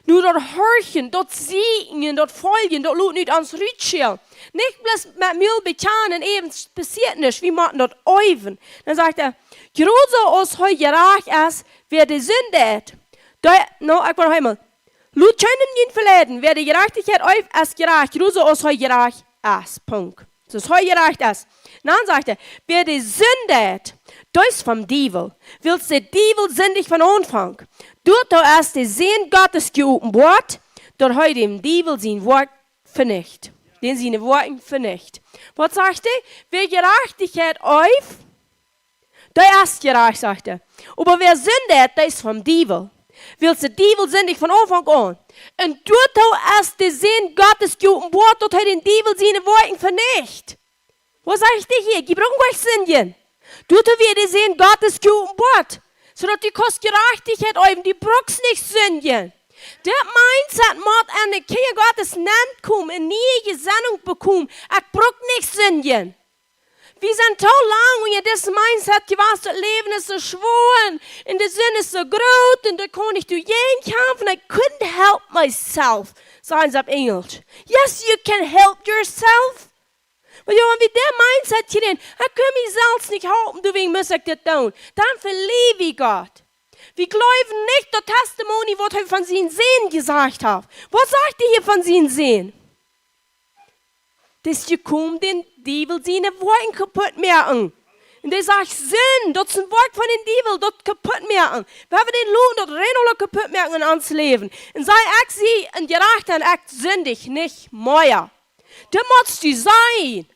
Nu dat horchen, dat zien, dat volgen, dat loopt niet ans ritueel. Niet bloß met mil bekennen, even passiert nichts, wir machen das üben. Dann sagt er, größer als heu gerecht ist, wer die Sünde hat. No, ich war noch einmal. Laut keinem nicht verleden, wer die Gerechtigkeit übt, ist gerecht, größer als heu gerecht ist. Punkt. Das ist heu gerecht ist. Dann sagt er, wer die Sünde hat, das ist vom Teufel. Willst der Teufel sündig von Anfang? Dort ist der Sinn Gottes geopenbart, dort hat dem Teufel sein Wort vernichtet. Den seine Worte vernichtet. Was sagt er? Wer Gerechtigkeit übt, der ist gerecht, sagt er. Aber wer Sünde hat, der ist vom Teufel. Willst du Teufel sündig von Anfang an. Und dort erst die Sinn Gottes guten Wort, dort hat den Teufel seine Worte vernichtet. Was sag ich dir hier? Gib irgendwelche Sünden. Dort wir die Sinn Gottes guten Wort. So dass die Kostgerechtigkeit euch, die brauchst nicht sünden. Der Mindset macht an der Kirche Gottes nennt kommen, in nie Gesendung bekommen, ich brauch nicht sünden. Wir sind so lang, und ihr das Mindset gewasst, das Leben ist so schwer, und der Sinn ist so groß, und da kann ich durch jeden Kampf, and I couldn't help myself. Sagen sie auf Englisch. Yes, you can help yourself. Maar jongen, wie der Mindset hier in, ich kann mich selbst nicht helfen, deswegen muss ich das tun. Dann verliebe ich Gott. Wir glauben nicht das Testimony, was er von seinen Sehen gesagt hat. Was sagt er hier von seinen Sehen? Das gekommen, den Teufel seine Worte kaputt machen. Und er sagt, Sinn, das ist ein Wort von den Teufel, das kaputt machen. Wir haben den Lohn, das Renola kaputt machen in uns Leben. Und sei ich sie in gerecht und ich sündig nicht mehr. Das musst du sein.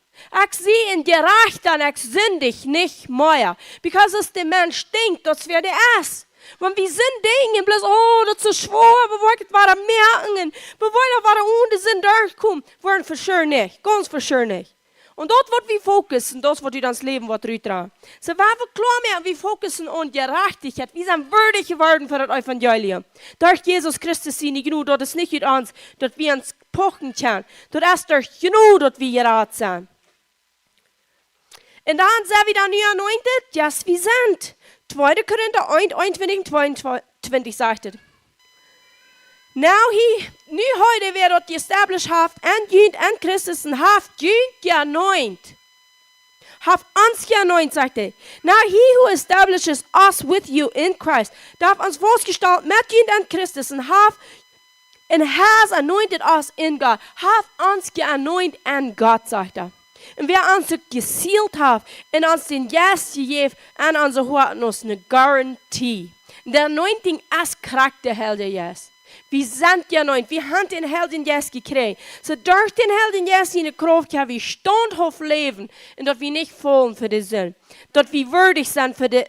Ich sehe in gerecht und ich sündig nicht mehr. Because es der Mensch denkt, das wäre der Ass. Wenn wir denken, bloß, oh, das ist so schwer, wir wollen es weiter merken, wir wollen weiter ohne Sinn durchkommen, wollen für sure nicht, ganz für sure nicht. Und dort wird wir fokussen, das wird uns Leben dran. So, wenn wir klar machen, wir fokussen on Gerechtigkeit, wir sind würdig geworden für das Evangelium. Durch Jesus Christus sind wir genug, das ist nicht mit uns, dass wir uns pochen können, das ist durch genug, dass wir gerat sind. Und dann sind wir dann nur anointed, yes, wir sind. 2 Korinther 1, 21, 22 sagt es. Now nu heute wird dort established haft and jünt and Christus and haft jünt geanoint. Haft uns geanoint, sagt er. Now he who establishes us with you in Christ, darf uns vorgestellt mit jünt and Christus and has anointed us in God. Haft uns geanoint and God, sagt er. Und wer uns gesealt hat und uns den Yes gegeben und uns hat uns eine Garantie. Der Anointing ist Charakter, Held der Yes. Wir sind ja anointed. Wir haben den Helden Yes gekriegt. So durch den Helden Yes in der Kraft haben wir standhaft leben und dass wir nicht fallen für die Sinn. Dass wir würdig sind für das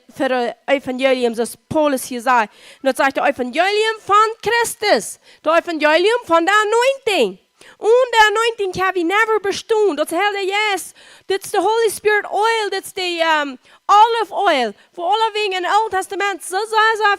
Evangelium, das Paulus hier sagt. Und das sagt der Evangelium von Christus. Das Evangelium von der Anointing. Und der Anointing kann wir never bestehen. Das Held der Yes. Das ist der Holy Spirit Oil. Das ist der Olive Oil. Für alle wegen im Alten Testament so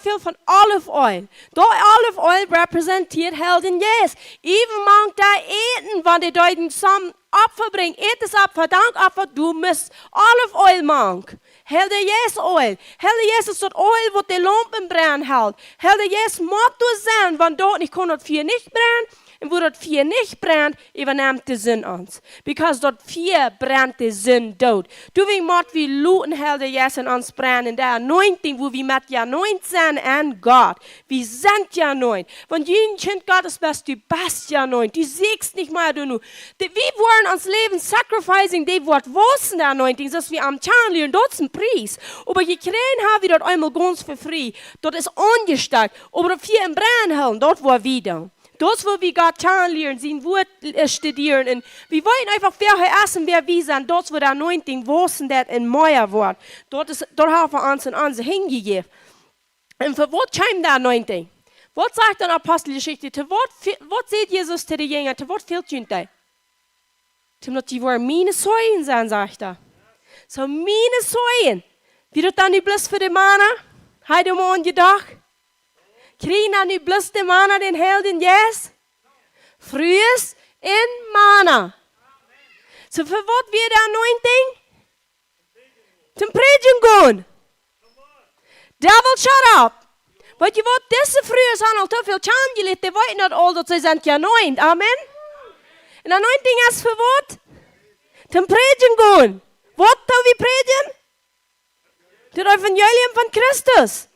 viel von Olive Oil. Das Olive Oil repräsentiert Held der Yes. Even manch da eten, wenn die Leute zusammen Opfer bringen. Et es Opfer, Dankopfer, du musst Olive Oil manch. Held der Yes Oil. Held der Yes ist das Oil, das die Lampen brennen hält. Held der Yes muss du sein, wenn dort nicht 104 nicht brennen. Und wo dort 4 nicht brennt, übernimmt die Sinn uns. Because dort 4 brennt die Sinn dort. Du wie mat wie looten Held der Yes in uns brennen. Der Anointing, wo wir mit ja anoint sind an Gott. Wir sind ja anoint. Wenn jeden Kind Gottes bist, du bist ja anoint. Du siegst nicht mehr, du nur. Wir wollen uns Leben sacrificing, die Wort wissen der Anointing, dass wir am Chandler und dort ist ein Preis. Aber je kriegen haben wir dort einmal ganz für frei. Dort ist angesteckt. Aber dort 4 im Brennen halten, dort war wieder. Das, wo wir Gott kennenlernen, sein Wort studieren. Und wir wollen einfach wer essen, wer wir sind. Das, wo der Anointing wissen, das in meiner Wort. Dort haben wir uns und uns hingegeben. Und für was kommt der Anointing? Was sagt die Apostelgeschichte? Was sagt Jesus zu den Jüngern? Was fehlt ihnen da? Dass die wollen meine Säuen sein, sagt er. So meine Säuen. Wie das dann nicht bloß für die Männer? Heute Morgen gedacht. Kriegen dann nicht bloß die Männer den Helden Yes? Frühes in Männer. So für was wird der Anointing? Zum Predigen gehen. Devil, shut up. Weil je wat diese Frühes haben al te veel Chan gelitten, die weten nicht all, dass sie sind geanoint. Amen. Und Anointing ist für was? Zum Predigen gehen. Was tun wir predigen? Das Evangelium von Christus.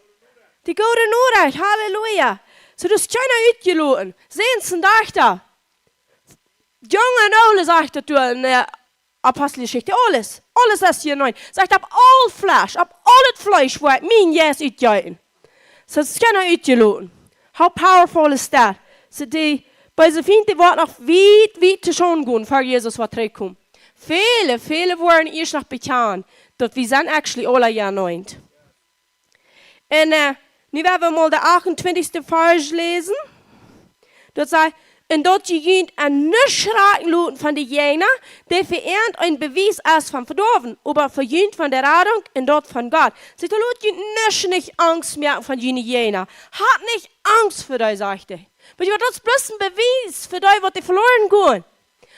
Die gute Nachricht, Halleluja. So, das ist keiner ausgeladen. Sehen Sie da. Junge und alle sagt er in der Apostelgeschichte. Alles ist hier neu. Sagt, ab all Fleisch, ab alles Fleisch wird mein Yes ausgeladen. So, das ist keiner ausgeladen. How powerful ist das? So, bei so vielen, die waren noch weit schon gehen, bevor Jesus war zurückgekommen. Viele wurden erst noch bekannt, dass wir sind actually alle anointed. Und, Nu werden wir mal den 28. Vers lesen. Dort sagt, und dort jünt ein Nischraken luten von den Jena, der verehrt ein Beweis als von Verdorben, aber verjünt von der Radung und dort von Gott. Sie tut nicht Angst mehr von Jena. Hat nicht Angst für dich, sagt er. Aber das ist bloß ein Beweis für dich, was die verloren gehen.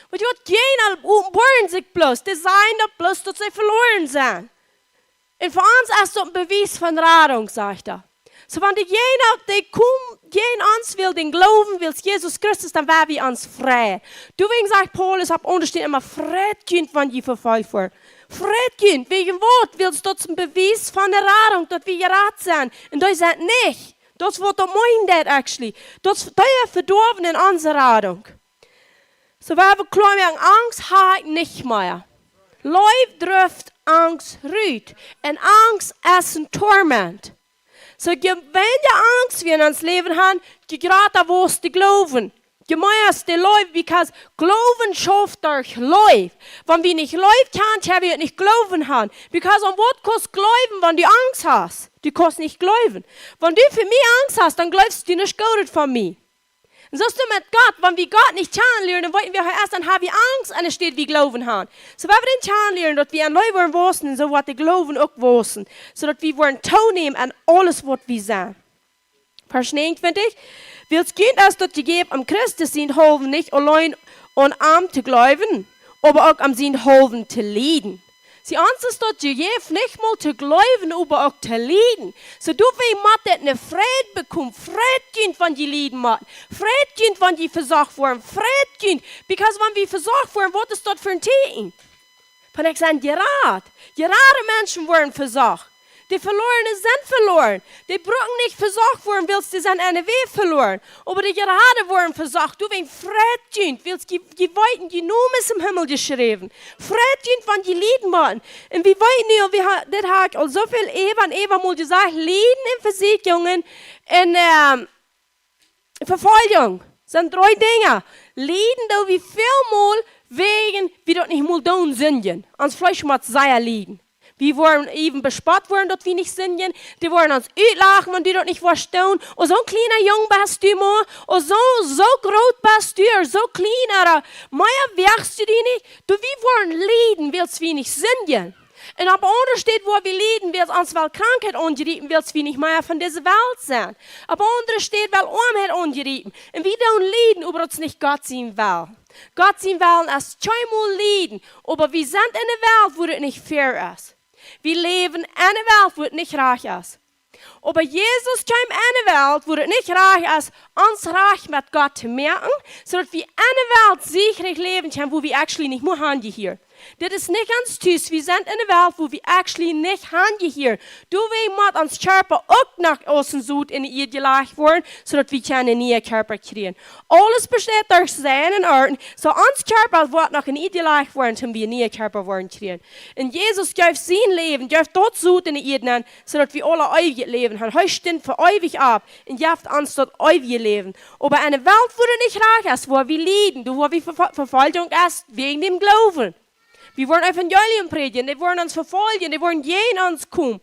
Und Jena wollen sich bloß, die seien doch bloß, dass sie verloren sind. Und für uns ist das ein Beweis von Radung, sagt er. So wenn die uns will, den Glauben will, Jesus Christus, dann wäre wir uns frei. Deswegen sagt Paulus, ab unterstehen immer, Fredkind, wenn die verfolgt wird. Fredkind, wegen Wort willst du zum Beweis von der Radung, dass wir gerat sind. Und das sagt nicht. Das wird doch mein actually. Das ist verdorben in unserer Radung. So wenn wir klar merken, Angst hat nicht mehr. Leib trifft Angst rüht. Und Angst ist ein Torment. So, wenn die Angst wir in uns Leben haben, die gerade wo es die Glauben. Die meisten die Leute, because Glauben schafft durch Leib. Wenn wir nicht Leib haben, können wir nicht Glauben haben. Because on what kostet Glauben, wenn du Angst hast? Du kannst nicht glauben. Wenn du für mich Angst hast, dann glaubst du nicht gut von mir. Und so ist es mit Gott, wenn wir Gott nicht kennenlernen, dann wollten wir erst, dann haben wir Angst, und es steht, wie Glauben haben. So, wenn wir den kennenlernen, dass wir an Leuten wissen, so was die Glauben auch wissen, so dass wir wollen teilnehmen an alles, was wir sind. Vers 29, willst Kind erst, dass die geben am Christus sind, helfen nicht allein und arm zu glauben, aber auch am sind helfen zu leiden. Sie ansehen dort, du gehst nicht mal zu glauben, aber auch zu leiden. So du willst eine Friede bekommen, Friede von die Leiden machen, Friede von die versorgt werden, Friede, because wenn wir versorgt werden, was ist dort für ein Tee? Von ich sagen, gerade Menschen werden versorgt. Die Verlorenen sind verloren. Die brauchen nicht versorgt werden, willst die sind eine Weg verloren. Aber die gerade werden versorgt. Du willst Frieden, willst die Weiten, die Namen ist im Himmel geschrieben. Frieden von die Lieden machen. Und wir wollen nicht, das hat auch so viel Eva mal gesagt, Lieden in Versicherungen, in Verfolgung. Das sind 3 Dinge. Lieden, da wie vielmal wegen, wir dort nicht mal tun singen. Ans Fleisch muss sehr liegen. Wir wollen eben bespott werden, dass wir nicht singen. Die wollen uns lachen, wenn die dort nicht verstehen. Und so ein kleiner Jung bist du mal. Und so groß bist du, so klein. Aber mehr wirkst du die nicht. Wir wollen lieden, willst wir nicht singen. Und ab unten steht, wo wir lieden, willst uns weil Krankheit angerieben, willst wir nicht mehr von dieser Welt sein. Ab unten steht, weil Armheit angerieben. Und wir don't lieden, aber uns nicht Gott sein will. Gott sein will ist zweimal lieden. Aber wir sind in einer Welt, wo es nicht fair ist. Wir leben in einer Welt, wo es nicht reich ist. Aber Jesus kam in eine Welt, wo es nicht reich ist, uns reich mit Gott zu merken, sodass wir in einer Welt sicherlich leben können, wo wir actually nicht mehr haben hier. Das ist nicht ganz süß. Wir sind in einer Welt, wo wir actually nicht haben hier. Du willst uns Körper auch nach außen suchen in ihr gelegt worden, sodass wir einen neuen Körper kriegen. Alles besteht durch seinen Orten. So uns Körper wird noch in ihr gelegt worden, damit wir einen neuen Körper worden kriegen. Und Jesus gibt sein Leben, gibt dort suchen in ihr, sodass wir alle ewig leben haben. Heute stimmt für ewig ab und gibt uns dort ewig leben. Aber eine Welt, wo es nicht reich ist, wo wir leiden, wo wir Verfolgung ist, wegen dem Glauben. Wir wollen Evangelium predigen, die wollen uns verfolgen, die wollen jeden uns kommen.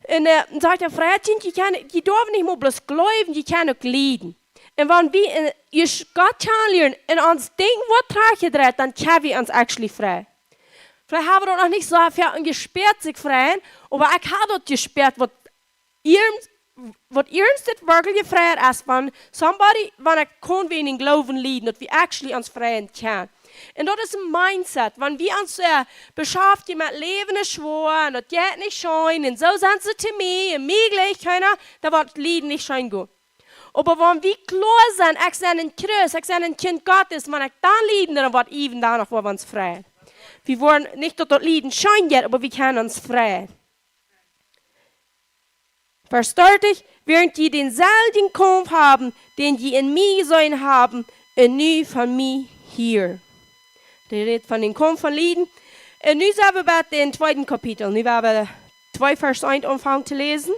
Und sagt der Freitchen, die dürfen nicht nur bloß glauben, die können auch leiden. Und wenn wir Gott kennenlernen und uns denken, was Trache dreht, dann können wir uns actually frei. Vielleicht haben wir noch nicht so viel gesperrt sich frei, aber ich habe dort gesperrt, was ihr nicht wirklich frei ist, wenn ich kann wenig Glauben leiden, dass wir actually uns frei können. Und das ist ein Mindset. Wenn wir uns beschäftigen mit Leben ist schwer, und das geht nicht schön, und so sind sie zu mir, und mir gleich keiner, dann wird das Leben nicht schön gut. Aber wenn wir klar sind, ich bin ein Christ, ich bin ein Kind Gottes, wenn ich dann leiden, dann wird eben danach wir uns frei. Wir wollen nicht, dass das Leben schön geht, aber wir können uns frei. Vers 30, während die denselben Kampf haben, den die in mir sollen haben, und nie von mir hier. Der redet von den Kampf von Lieden. Und nun sind wir bei dem 2. Kapitel. Nun werden wir 2 Vers 1 anfangen zu lesen.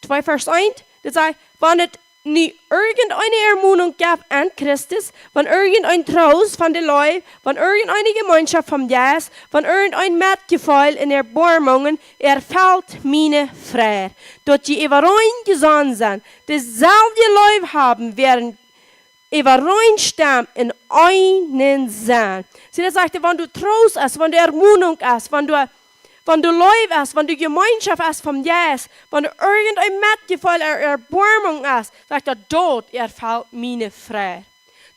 2 Vers 1, das sagt, wenn es nie irgendeine Ermahnung gab an Christus, von irgendein Trost von den Leuten, von irgendeine Gemeinschaft vom Jesus, von irgendein Mitgefühl in Erbarmungen, fällt meine frei. Dort die überein gesandt sind, dasselbe Leib haben, werden übereinstimmen in einen sein. Sie sagte, wenn du Trost hast, wenn du Ermahnung hast, wenn du Leib hast, wenn du Gemeinschaft hast vom Jesus, wenn du irgendein Mitgefühl, Erbarmung hast, sagt dort fällt meine frei.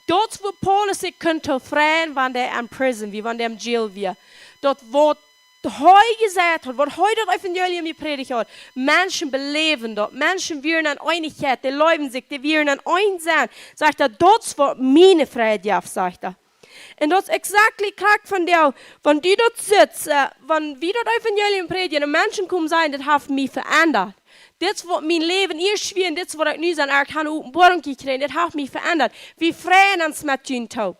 Dort, wo Paulus sich könnte freien, wenn der in Prison wie, wenn der im Jail war. Dort, wo heute gesagt hat, wo heute das Evangelium gepredigt hat, Menschen beleben dort, Menschen werden an Einigkeit, die leben sich, die werden an ein sein, sagt dort wird meine Freiheit, sagt Und das ist exakt krank von dir, wenn du dort sitzt, wenn wir das Evangelium predigen und Menschen kommen sein, das hat mich verändert. Das, was mein Leben erst schwer, das, was ich nu an eine Offenbarung gekriegt, das hat mich verändert. Wir freuen uns mit ihm tau.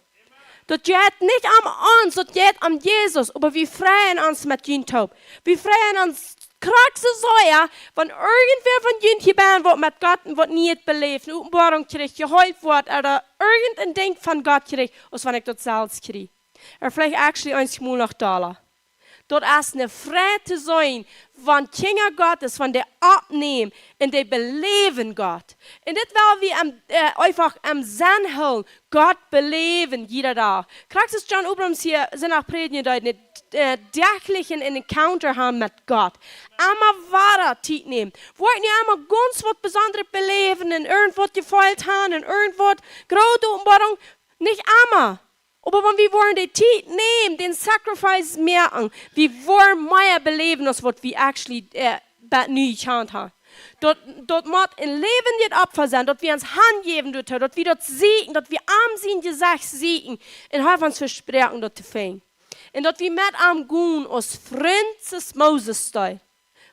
Das geht nicht am uns, das geht am Jesus, aber wir freuen uns mit ihm tau. Wir freuen uns krankste Säuer, wenn irgendwer von ihnen hier bin, was mit Gott und was nicht belebt, eine Offenbarung kriegt, geheult wird, oder irgendein Ding von Gott kriegt, als wenn ich das selbst kriege. Oder vielleicht actually $1 noch Dollar. Dort ist eine Freude zu sein, wenn Kinder Gottes, wenn die abnehmen und die beleben Gott. Und das will wir einfach am Sinn holen, Gott beleben, jeder da. Kriegst du John Abrams hier, sind auch Predigen, die einen täglichen Encounter haben mit Gott. Einmal wahrer Zeit nehmen. Wollt ihr einmal ganz was Besonderes beleben und irgendwas gefeilt haben und irgendwas große Offenbarung? Nicht einmal. Aber wenn wir wollen die Zeit nehmen, den Sacrifice merken, wir wollen mehr beleben, als was wir actually nie gekannt haben. Dort muss ein Leben nicht Opfer sein, dort wir uns Hand geben, dort wir dort siegen, dort wir arm sind, gesagt siegen, und haben uns versprechen, dort zu fangen. Und dort wir mit am gehen, als Freund des Moses stehen.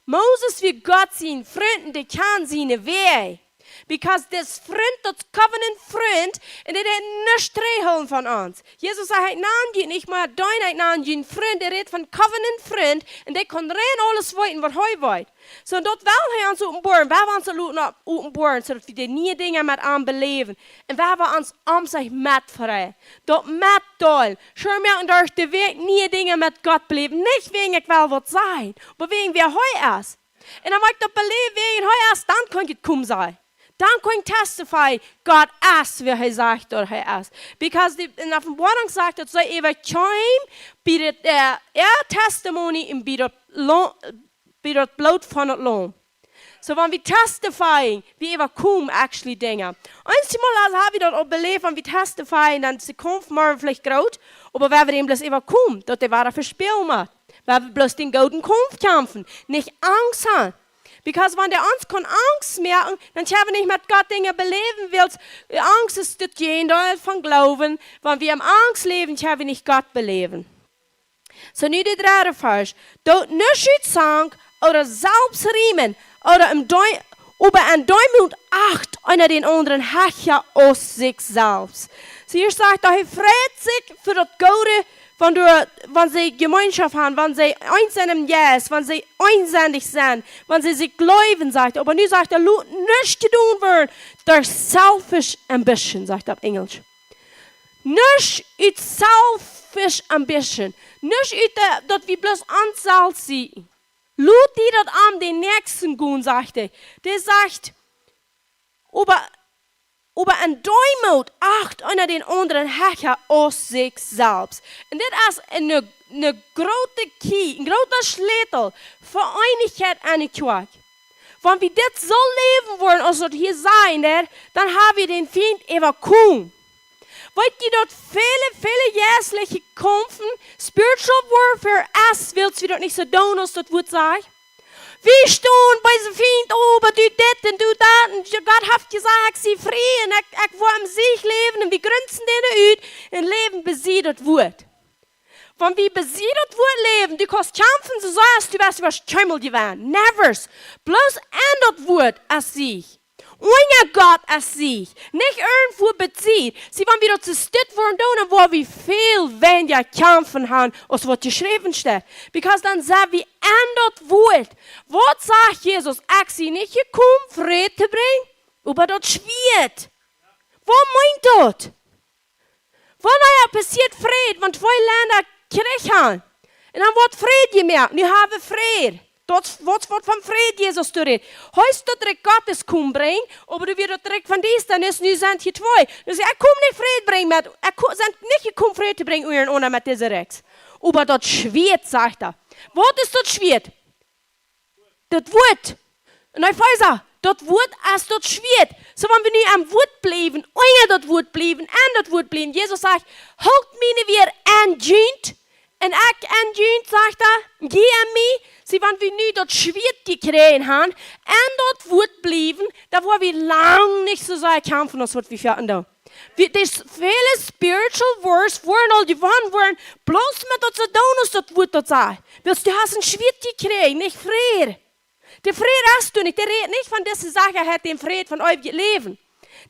Moses wie Gott sein Freund, die kann seine Wege. Because this friend, das covenant friend, und der hat nichts holen von uns. Jesus sagt, nein, nicht mal dein nein, Freund, der redet von covenant friend, und der kann rein alles weiten, was er weiß. So, dort will er uns offenbaren, wir wollen uns offenbaren, so dass wir die nie Dinge mit ihm beleben. Und wir wollen uns sich mitfreien. Dort mit doll. Schon merken durch den Weg nie Dinge mit Gott beleben. Nicht wegen ich will was sein, aber wegen wer heu ist. Und dann will ich das beleben, wegen heu ist, dann kann ich kommen sein. Dann kann ich testify, Gott ist, wie er sagt, oder er ist. Because in der Offenbarung sagt, dass er überkommt, bietet Testimony und bietet Blut von dem Lohn. So, wenn wir testifyen, wir überkommen actually Dinge. Einmal habe ich das auch belebt, wenn wir testifyen, dann ist die Kampf morgen vielleicht groß, aber wenn wir ihm das überkommen, dass der wahre Verspiel macht. Wenn wir bloß den golden Kampf kämpfen, nicht Angst haben. Because wenn der uns kann Angst merken, dann haben wir nicht mit Gott Dinge beleben willst. Angst ist das Gegenteil von Glauben. Wenn wir im Angst leben, haben wir nicht Gott beleben. So, nu die dritte Vers. Dort nicht sagen oder selbst riemen oder über ein Däumel und Acht einer den anderen Hecher aus sich selbst. So, hier sagt er, freut sich für das Gute, wenn sie Gemeinschaft haben, wenn sie eins sind im Jesus, wenn sie einseitig sind, wenn sie sich glauben, sagt er. Aber nun sagt er, nicht tun werden durch selfish ambition, sagt er auf Englisch. Nicht ut selfish ambition. Nicht ut, dass wir bloß Anzahl sehen. Lut die das an den Nächsten gehen, sagt er. Der sagt, über ein Däumel acht einer den anderen Hecher aus sich selbst. Und das ist eine große Key, ein großer Schlüssel für Einigkeit an der Kirche. Wenn wir das so leben wollen, als wir hier sein, dann haben wir den Feind überkommen. Weil die dort viele jährliche Kämpfen, Spiritual Warfare, willst du dort nicht so tun, als das wird sein? Wir stehen bei diesem Feind oben, du das und du das. Und Gott hat gesagt, sie frei und ich will am Sieg leben und wir grünzen den aus und leben besiedelt wird. Wenn wir besiedelt wird leben, du kannst kämpfen, so sagst du, was Schimmel gewesen. Never. Bloß ändert wird als Sieg. Ohne Gott als Sieg. Nicht irgendwo bezieht. Sie wollen wieder zu stützt worden, wo wir viel weniger kämpfen haben, als was geschrieben steht. Because dann sagen wir, ändert wird. Was sagt Jesus? Ich sie nicht gekommen, Frieden zu bringen? Aber dort schwert. Wo meint das? Wanneer passiert Frieden, want twee Länder krijgen. En dan wordt vrede gemerkt. Nu hebben we vrede. Dat wordt van vrede Jezus te reden. Heist dat er Gottes komt brengen, aber du wirst dat van deze dan is, nu zijn hier twee. Dus ik kom niet vrede brengen met, ik zijn niet gekomen vrede te brengen uren onder met deze rechts. Aber dat schwert, sagt er. Wat is dat schwert? Dat wordt. En hij zei, dat wordt als dat schwert. So, wenn wir nu am Wort bleiben, euer dat Wort bleiben, en dat Wort bleiben. Jesus sagt, holt mich weer aandient. En ik aandient, sagt er, geh an mich. So, wenn wir nu dat schwert gekriegt haben, en dat Wort bleiben, da wo wir lang nicht so sehr kämpfen, als was wir fertig da. There's viele spiritual words, worden al gewonnen worden, bloß mit dat ze doen, als dat Wort dat sagt. Willst du hast ein Schwert gekriegt, nicht Frieden. Der Friede hast du nicht. Der redet nicht von dieser Sache, hat den Frieden von euch Leben.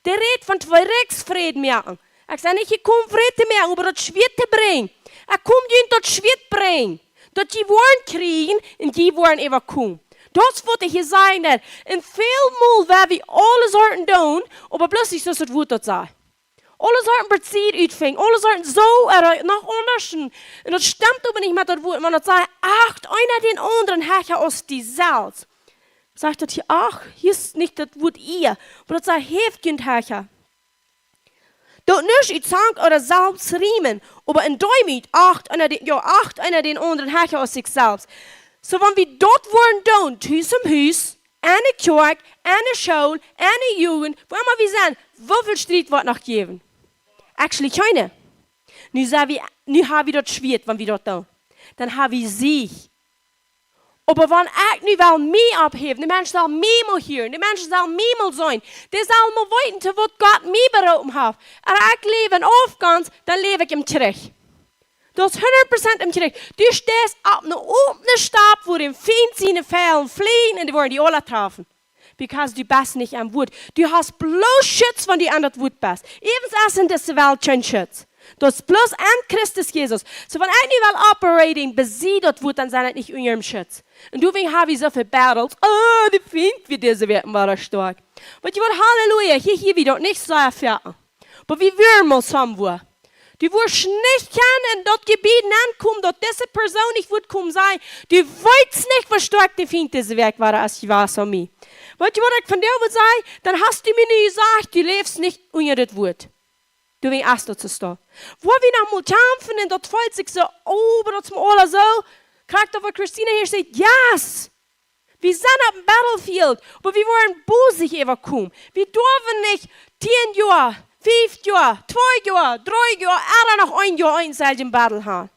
Der redet von zwei Rechtsfrieden merken. Ich sage nicht, ich komme Frieden zu merken, aber das Schwert zu bringen. Ich komme dir das Schwert bringen. Dass die wollen kriegen und die wollen überkommen. Das wollte ich hier sagen. In viel Mal werden wir alles sollten tun, aber plötzlich ist das Wort das sein. Alle sollten Bezieht uitvingen. Alle sollten so nach ondersten. Und das stimmt aber nicht mit das Wort. Man hat sagt, acht einer den anderen Herrscher aus die Salz. Sagt das hier, ach, hier ist nicht das Wort ihr. Aber das sagt, Hefkind Herrscher. Dort nicht ich Zank oder selbst riemen. Aber in Däumit, acht einer den anderen Herrscher aus sich selbst. So, wenn wir dort wollen tun, Hus um Hus, eine Kirche, eine Schule, eine Jugend, wo immer wir sagen, wie viel Streit wird noch geben? Actually, keine. Nu haben wir dort schwierig, wenn wir dort tun. Dann haben wir Sieg. Aber wenn ich nu wel mehr abheben, die Menschen sollen mehr mal hören, die Menschen sollen mehr mal sein, die sollen mal weiten, zu was Gott mir berufen hat. Und ich lebe aufgangs, dann lebe ich im Trick. Das ist 100% im Trick. Du stehst auf einem offenen Stab, wo die Feind seine Fällen fliehen und die wollen die alle treffen. Because du bist nicht am Wort. Du hast bloß Schutz, wenn du an das Wort bist. Ebenso in dieser Welt kein Schutz. Das ist bloß an Christus Jesus. So, wenn ich nicht operating besiegt das Wort, dann sind nicht in ihrem Schutz. Und du haben so viele Battles. Oh, die Feind wird diese werden war stark. Aber die Wort Halleluja, hier wieder nicht so erfahren. Aber wir wollen mal somewhere. Du wirst nicht kennen, dort Gebiet ankommen, dort diese Person nicht wird kommen sein. Du weißt nicht, was stark die Feind diese Werk war, als ich war an mir. Weißt du, was ich von dir will sagen? Dann hast du mir nicht gesagt, du lebst nicht unter das Wort. Du willst erst dazu stehen. Wo wir noch mal kämpfen und dort fällt sich so, oh, aber das mal alle so, kriegt aber Christina hier sagt, yes. Wir sind auf dem Battlefield, aber wir wollen busig überkommen. Wir dürfen nicht 10 Jahre, 5 Jahre, 2 Jahre, 3 Jahre, oder noch 1 Jahr einzelnen Battle haben.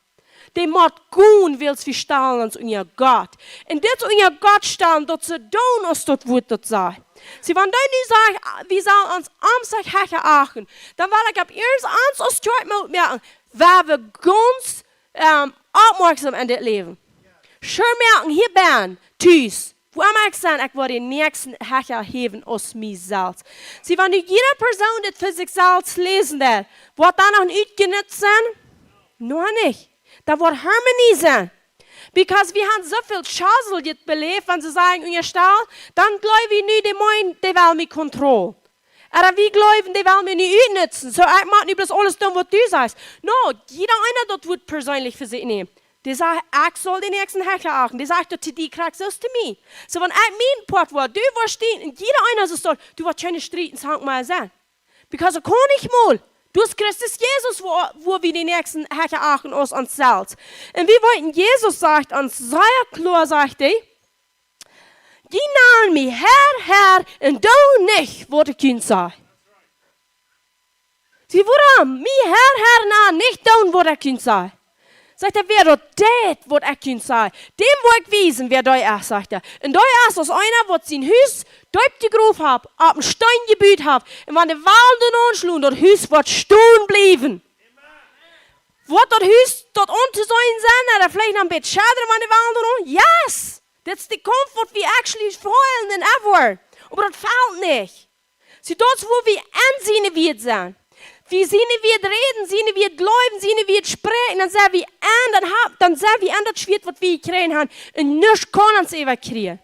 Die macht gut, weil wir stellen uns unser Gott. Und das unser Gott stellen, dass sie tun, als das Wort das sagt. Sie wollen dann nicht sagen, wir sollen uns am sich Hecher achten. Dann will ich ab erst eins aus Zeit merken, weil wir ganz aufmerksam in das Leben. Schön merken, hier bin ich, wo ich sagen, ich will den nächsten Hecher heben aus mir selbst. Sie wollen nicht jede Person, die für sich selbst lesen wird, wird dann noch nicht genutzt sein? Nur nicht. Da wird Harmonie sein. Because wir haben so viel Schassel jetzt belebt, wenn sie sagen, in ihr Stall, dann glauben wir nicht, die meinen, die wollen mich kontrollieren. Aber wir glauben, die wollen mich nicht utnutzen. So, ich mache nicht bloß alles tun, was du sagst. No, jeder einer dort wird persönlich für sich nehmen. Die sagt, ich soll den nächsten Hecher achten. Die sagt, zu dir kriegst du es zu mir. So, wenn ich mein Part war, du warst stehen, und jeder einer sagt, du wirst keine Streiten, sag mal sein. Because ich kann nicht mal. Du hast Christus Jesus, wo wir den nächsten Hecher achten aus uns selbst. Und wir wollten, Jesus sagt uns, sehr klar, sagt er, die nahen mich Herr, und du nicht, wo der Kind sei. Sie wurden mich Herr, nahen, nicht du, wo der Kind sei. Sagt er, wer dort det, wo der Kind sei. Dem wo ich wiesen, wer da ist, sagt er. Und da ist aus einer, wo sein Hüs dort gegrüft hat, ab dem Stein gebüht hat. Und wenn die Walden anschlugen, dort Hüs wird stehen bleiben. Wird dort Hüs dort unten sein, oder vielleicht noch ein bisschen schade, wenn die Walden an? Yes! That's the comfort we actually freuen in ever. Aber das fehlt nicht. Sie dort, wo wir ansehen wird sein. Wie sie nicht wird reden, sie nicht wird glauben, sie nicht wird sprechen, dann sehen wir an, dann sehen wir an, das Schwert, was wir kriegen haben, und nichts kann uns evakuieren.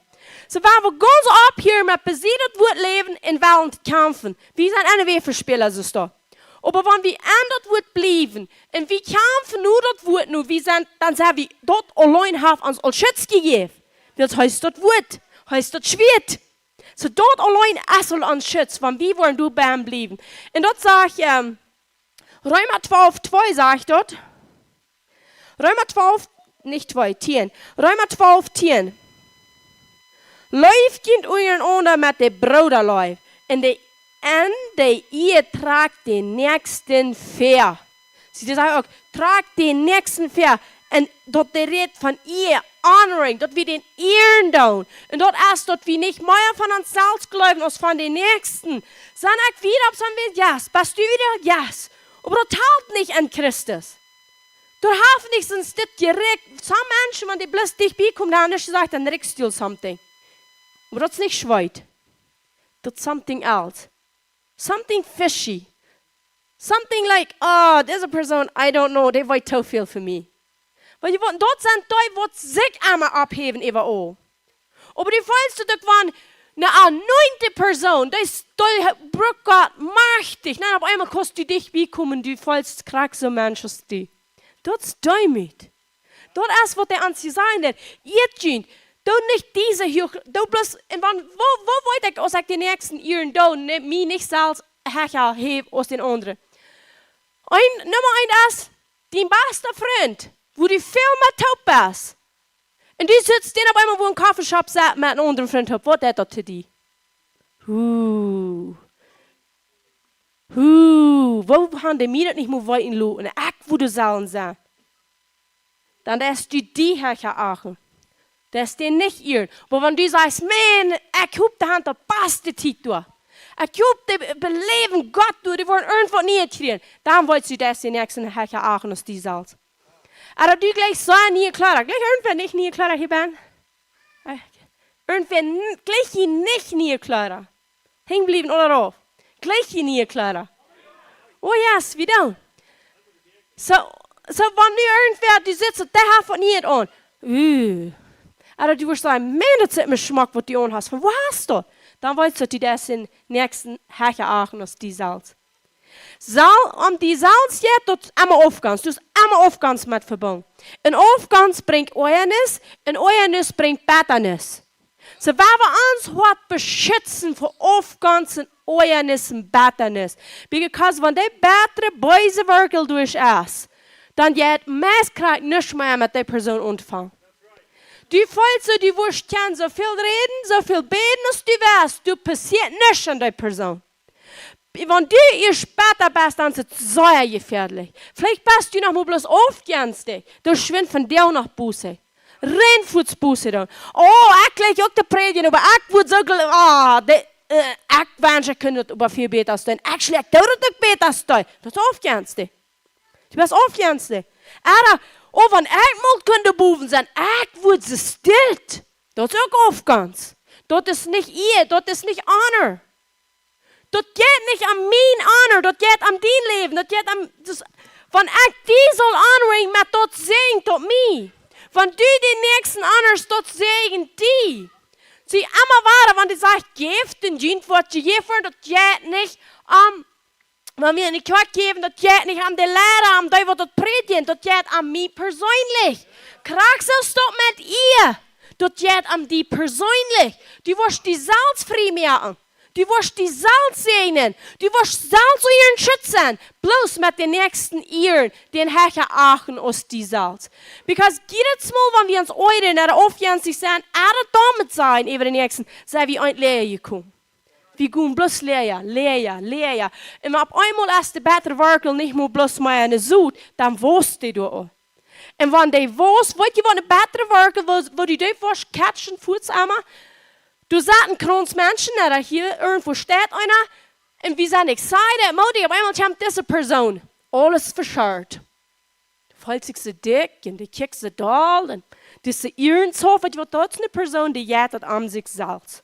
So waar we ganz op hier met besiedeld wordt leven en willen kämpfen. Wir sind eine Wehrspieler, so da. Aber wenn wir ändert wird bleiben und wir kämpfen nur dort wird nur, wir sind, dann sagen wir, dort allein haben uns als Schutz gegeben. Das heißt, dort wird, heißt dort schwert. So dort allein ist uns Schutz, wenn wir wollen du beim bleiben. Und dort sage ich, Römer 12,2 sage ich dort. Römer 12, nicht 2, 10. Römer 12, 10. Läuft kind euren onder met de broederlijf. En de ihr tragt den nächsten ver. Sie sagen auch, tragt den nächsten ver. Und dort der redet von ihr, honoring, dort wir den ehren doen. Und dort erst dort wir nicht mehr von uns selbst glauben, als von den Nächsten. Sondern ich wieder, ob es wir, yes. Bist du wieder? Yes. Aber dort halt nicht an Christus. Dort hat nicht sonst das direkt. Some Menschen, wenn die bloß dich bekommen, dann nicht gesagt, dann regst du something. Aber das ist nicht Schweit. Das ist something else. Something fishy. Something like, oh, there's a person, I don't know, they wollen zu viel für mich. Weil die wollen, dort sind die, die sich einmal abheben über all. Aber die vollste, das waren eine anointe Person, die braucht Gott mächtig. Nein, auf einmal kannst du dich bekommen, die vollst krank so Menschen die. Das ist damit. Dort erst wird der an sie sein, der ihr du nicht diese hier, du bloß, und wann, wo wollte ich, als ich den nächsten ihren du, mich nicht selbst herheben aus den anderen. Nummer 1 ist, dein bester Freund, wo die viel mehr taub bist. Und die sitzt den auf einmal, wo ein Kaffeeshop sagt, mit einem anderen Freund, was ist das für dich? Wo haben die mir das nicht mehr weiten lassen? Und ich würde sagen, sein. Dann ist die hergeachen. Das ist den nicht ihr. Aber wenn du sagst, man, ich hab die Hand, das passt die Zeit durch. Ich hab die Beleben Gott durch, die wollen irgendwo nie kriegen. Dann wolltest du das den nächsten hergeachen aus die Salz. Aber du gleich so nie klar. Gleich irgendwann nicht nie klar hier bin. Irgendwann gleich nicht nie klar. Hängen bleiben oder drauf. Gleich nie klar. Oh yes, wie dann? So wenn du irgendwer, du sitzt, der hat von nie an. Aber du wirst sagen, man, das ist mir Geschmack, was du an hast. Von wo hast du? Dann weißt du, das in nächsten Herrchen aus die Salz. Die Salz jetzt, das einmal aufgans. Du hast einmal aufgans mit verbunden. Ein Aufgans bringt Euernis, ein Euernis bringt Betternis. So, wenn wir uns heute beschützen vor Aufgans und Euernis und Betternis. Because wenn die bessere böse Werkel durch ist, dann geht meist nicht mehr mit der Person anfangen. Du fühlst, du wirst so viel reden, so viel beten, als du weißt, du passiert nichts an der Person. Wenn du ihr später bist, dann ist es sehr gefährlich. Vielleicht bist du noch mal bloß aufgehenstig. Du schwindest von dir nach Buße. Rennfußbuße dann. Oh, ich gleich auch die Predigen, aber ich würde sagen, ich wünsche, ich könnte über viel besser als du. Ich schläge dir auch besser als du. Das ist aufgehenstig. Du bist aufgehenstig. Aber, wenn ich mal könnte boven sein, ich würde sie stillt. Das ist auch aufgehens. Das ist nicht ihr, das ist nicht Honor. Das geht nicht an mein Honor, das geht an dein Leben, das geht an, wenn ich die soll honoring, mit dort segen, dort mich. Wenn du den nächsten honorst, dort segen die. Sie immer wahr, wenn du sagst, gebt den Dienst, was du geben, das geht nicht wenn wir eine Kirche geben, das geht nicht an die Lehrer, an die, die das predigen, das geht an mich persönlich. Krachst du mit ihr, das geht an die persönlich. Du wirst die Salz frei machen. Du wirst die Salz segnen. Du wirst Salz ihren schützen. Bloß mit den nächsten Ihren, den Herrchen achten aus die Salz. Because jedes Mal, wenn wir uns eure oder aufgehen, sich sagen, damit sein, über den nächsten, sei wie ein Lehrer gekommen. Wir gehen bloß Lehrer. Und ab einmal ist der bessere Werkel nicht mehr bloß mehr eine Sud, dann wusste du auch. Und wenn die wusste, wollt ihr, wenn ein bessere Werkel, wo die dort wirst, catchen, Fuß einmal, du sagst ein Kronz Menschen, oder hier irgendwo steht einer, und wir sind excited, Modi, auf einmal kommt diese Person. Alles verscharrt. Fällt sich so dick, und die kickt so doll, und diese Irrenhof, das ist eine Person, die jätet an sich selbst.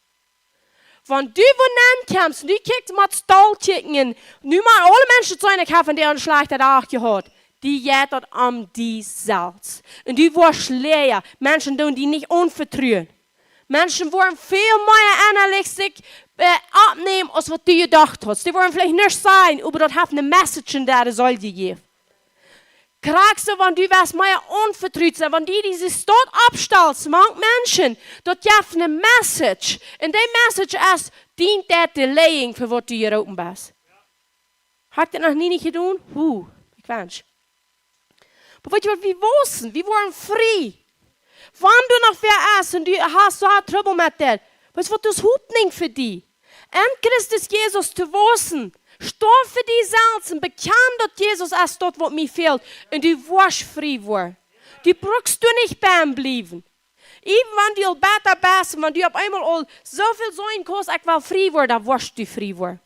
Wenn du von dann kommst, und du kickst mit Stahlticken, nur mal alle Menschen zu einer kaufen, die einen schlechten Tag gehabt, die jätet an die Salz. Und du wirst leer. Menschen tun die nicht unvertrauen. Menschen wollen viel mehr analytisch abnehmen, als was du gedacht hast. Die wollen vielleicht nicht sein, aber das hat eine Message in der soll die geben. Kriegst du, wenn du was mehr unvertraut sind, wenn die dieses dort abstellst, manche Menschen, dort gibt eine Message. Und die Message ist, dient der Delaying für was du hier oben bist. Hat das noch nie nicht getan? Ich wünsche. Aber weißt du was, wir wissen, wir wollen frei. Wenn du noch wer ist und du hast so ein Trouble mit dir, weißt du, das Hupning für dich. In Christus Jesus zu wissen, stor für die selbst und bekannt, dass Jesus ist dort, was mir fehlt. Und du wirst frei werden. Du brauchst du nicht beim bleiben. Even wenn du besser bist, wenn du auf einmal so viel sein kannst, ich will frei werden, dann wirst du frei werden.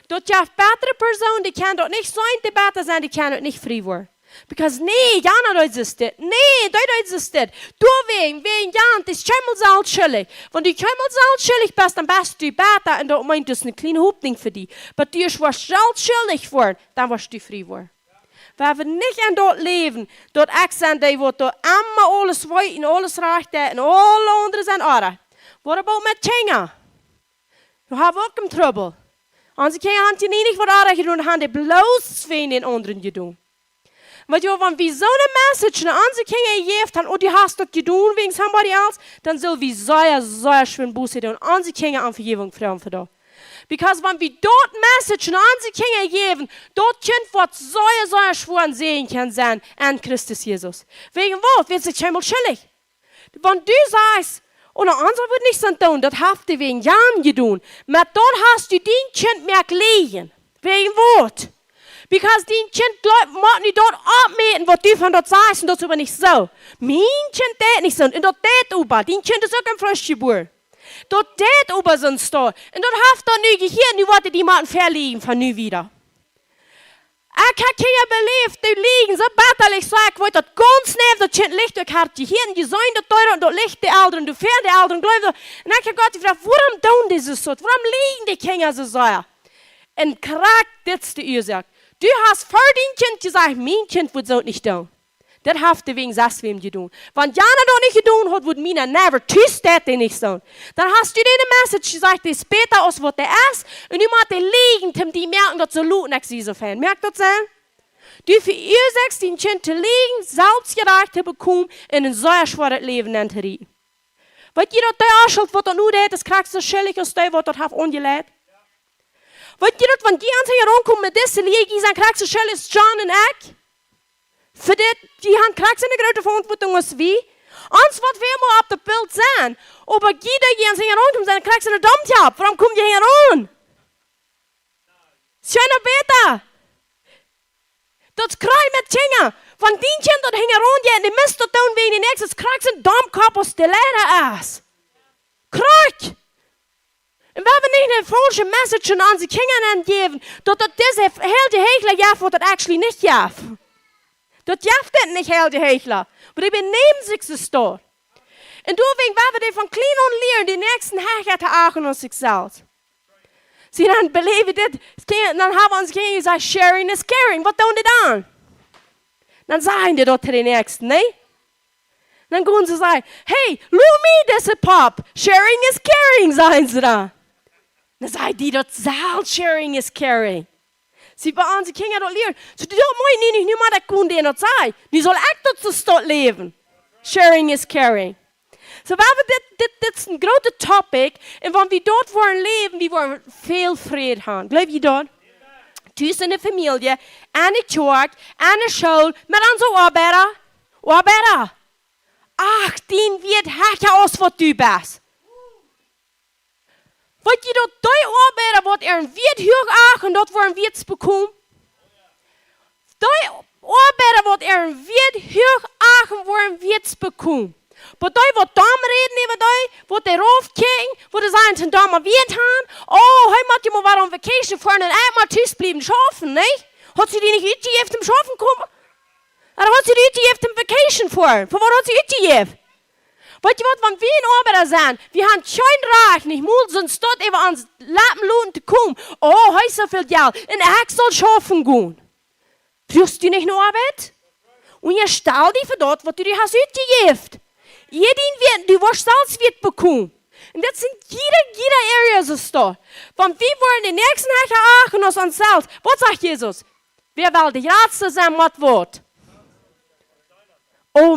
Dort ja bessere Personen, die können dort nicht sein, die besser sein, die können dort nicht frei werden. Because nee, Jana existiert. Nee, dat existiert. Du wegen Jan, das ist schemmel schuldig. Wenn du schemmel schuldig bist, dann bist du besser und das meint das eine kleine Hoffnung für dich. Aber du wirst schuldig worden, dann wirst du frei werden. Wenn wir nicht in dort leben, dort sind die, die dort immer alles weit und alles recht und alle anderen sind andere. What about mit Kinder? Du hast auch im Trouble. Unsere Kinder haben die nicht was anderes getan, haben die bloß für den anderen getan. Weil du, wenn wir so eine Message an unsere Kinder geben haben, und die hast das getan wegen somebody else, dann soll wir sehr schwer Buße tun und unsere Kinder an Vergebung fragen für das. Because wenn wir dort Message an unsere Kinder geben, dort können wir sehr schwer sehen können sein an Christus Jesus. Wegen was? Wird sich einmal schuldig. Wenn du sagst, und der andere wird nichts tun, das habt ihr wegen Jahren getan. Aber dort hast du den Kind mehr gelegen. Wegen was? Because die Kind mag nicht dort abmähen, was du von dort sagst, und das ist aber nicht so. Mein Kind tät nicht so, und dort tät über. Die Kind ist auch ein Frischgeburt. Dort tät über sonst da. Und dort haft er nie Gehirn, die wollte die Mann verliegen von nie wieder. Ich habe Kinder belebt, die liegen so betterlich, so ich wollte das ganz neben das Kind liegt, ich habe die Hirn, die Säune dort teuer, und dort liegt die Eltern, und du fährst die Eltern, und ich habe Gott gefragt, warum tun die so? Warum liegen die Kinder so sehr? Und krack, das ist die Ursache. Du hast vor dein Kind gesagt, mein Kind wird so nicht tun. Das hast du wegen das wem getan. Wenn Jana das nicht getan hat, wird Mina never tust das nicht so. Dann hast du dir eine Message gesagt, das ist besser als was der ist. Und du musst liegen, die merken, dass so laut nicht sie so fern. Merkt das sein? Du verursachst dein Kind zu liegen, selbstgerecht zu bekommen, in ein sehr schweres Leben zu reiten. Weil jeder der Arschloch, was er nur hat, das kriegst du schuldig aus dem, was er hat angelegt. Weil jeder, wenn die an sich herankommen mit diesen Liegen, die sagen, kriegst du schuldig aus John und ich. Für die haben kriegst du eine große Verantwortung als wir. Uns wird wir mal auf dem Bild sein. Aber jeder, die an sich herankommt, dann kriegst du eine Dummtjab. Warum kommt ihr heran? Ist ja noch besser. Das kriegt mit Kinder. Wenn die Kinder dort heran, die müssen dort tun, wegen den nächsten, kriegst du einen Dummkopf, was der Lehrer ist. Krieg! Und wenn wir nicht eine falsche Message an unsere Kinder geben, dass diese Helde Hechler ja, was das actually nicht ja. Das jaft nicht Helde Hechler. Aber die benehmen sich so. Und du, wenn wir die von klein und lernen, die nächsten Hecher achten uns sich selbst. Sie dann believe das, dann haben unsere Kinder gesagt, sharing is caring. Was tun die dann? Dann sagen die dort zu den Nächsten, ne? Dann gehen sie sagen, hey, look me, this is Pop. Sharing is caring, sagen sie da. Dann sagen die dort, sharing is caring. Sie bei unseren Kindern dort lernen. So, die wollen nicht mal der Kunde dort sagen. Die soll auch dort leben. Sharing is caring. So, das ist ein großes Topic. Und wenn wir dort wollen leben, wir wollen viel Frieden haben. Glaub ihr dort? Du bist eine Familie, eine Kirche, eine Schule, mit unseren Arbeiter. Ach, den wird hecher aus, was du bist. Weil die dort die Arbeiter, wird wird hoch und dort wollen wir es bekommen. Die Arbeiter, wird hoch und wollen wir es bekommen. Aber die, die dumm reden über die, die raufkicken, die sagen, sie dumm wird haben, oh, heute muss ich mal was on Vacation fahren und einmal tschüss bleiben schaffen, nicht? Hat sie die nicht UTF zum Schaffen kommen? Oder hat sie die UTF zum Vacation fahren? Für was hat sie UTF? Weißt du was, wenn wir in Arbeiter sind, wir haben kein Recht, nicht mal sonst dort über uns Lappen lohnen zu kommen. Oh, heute so viel Geld, in der soll schaffen gehen. Führst du nicht noch Arbeit? Und ihr stell dich für dort, was du dir hast UTF. Du wirst selbst wird bekommen. Und das sind jede Area ist da. Von wie wollen die nächsten Hecke achten aus uns selbst. Was sagt Jesus? Wer will die Ratste sein, was wird?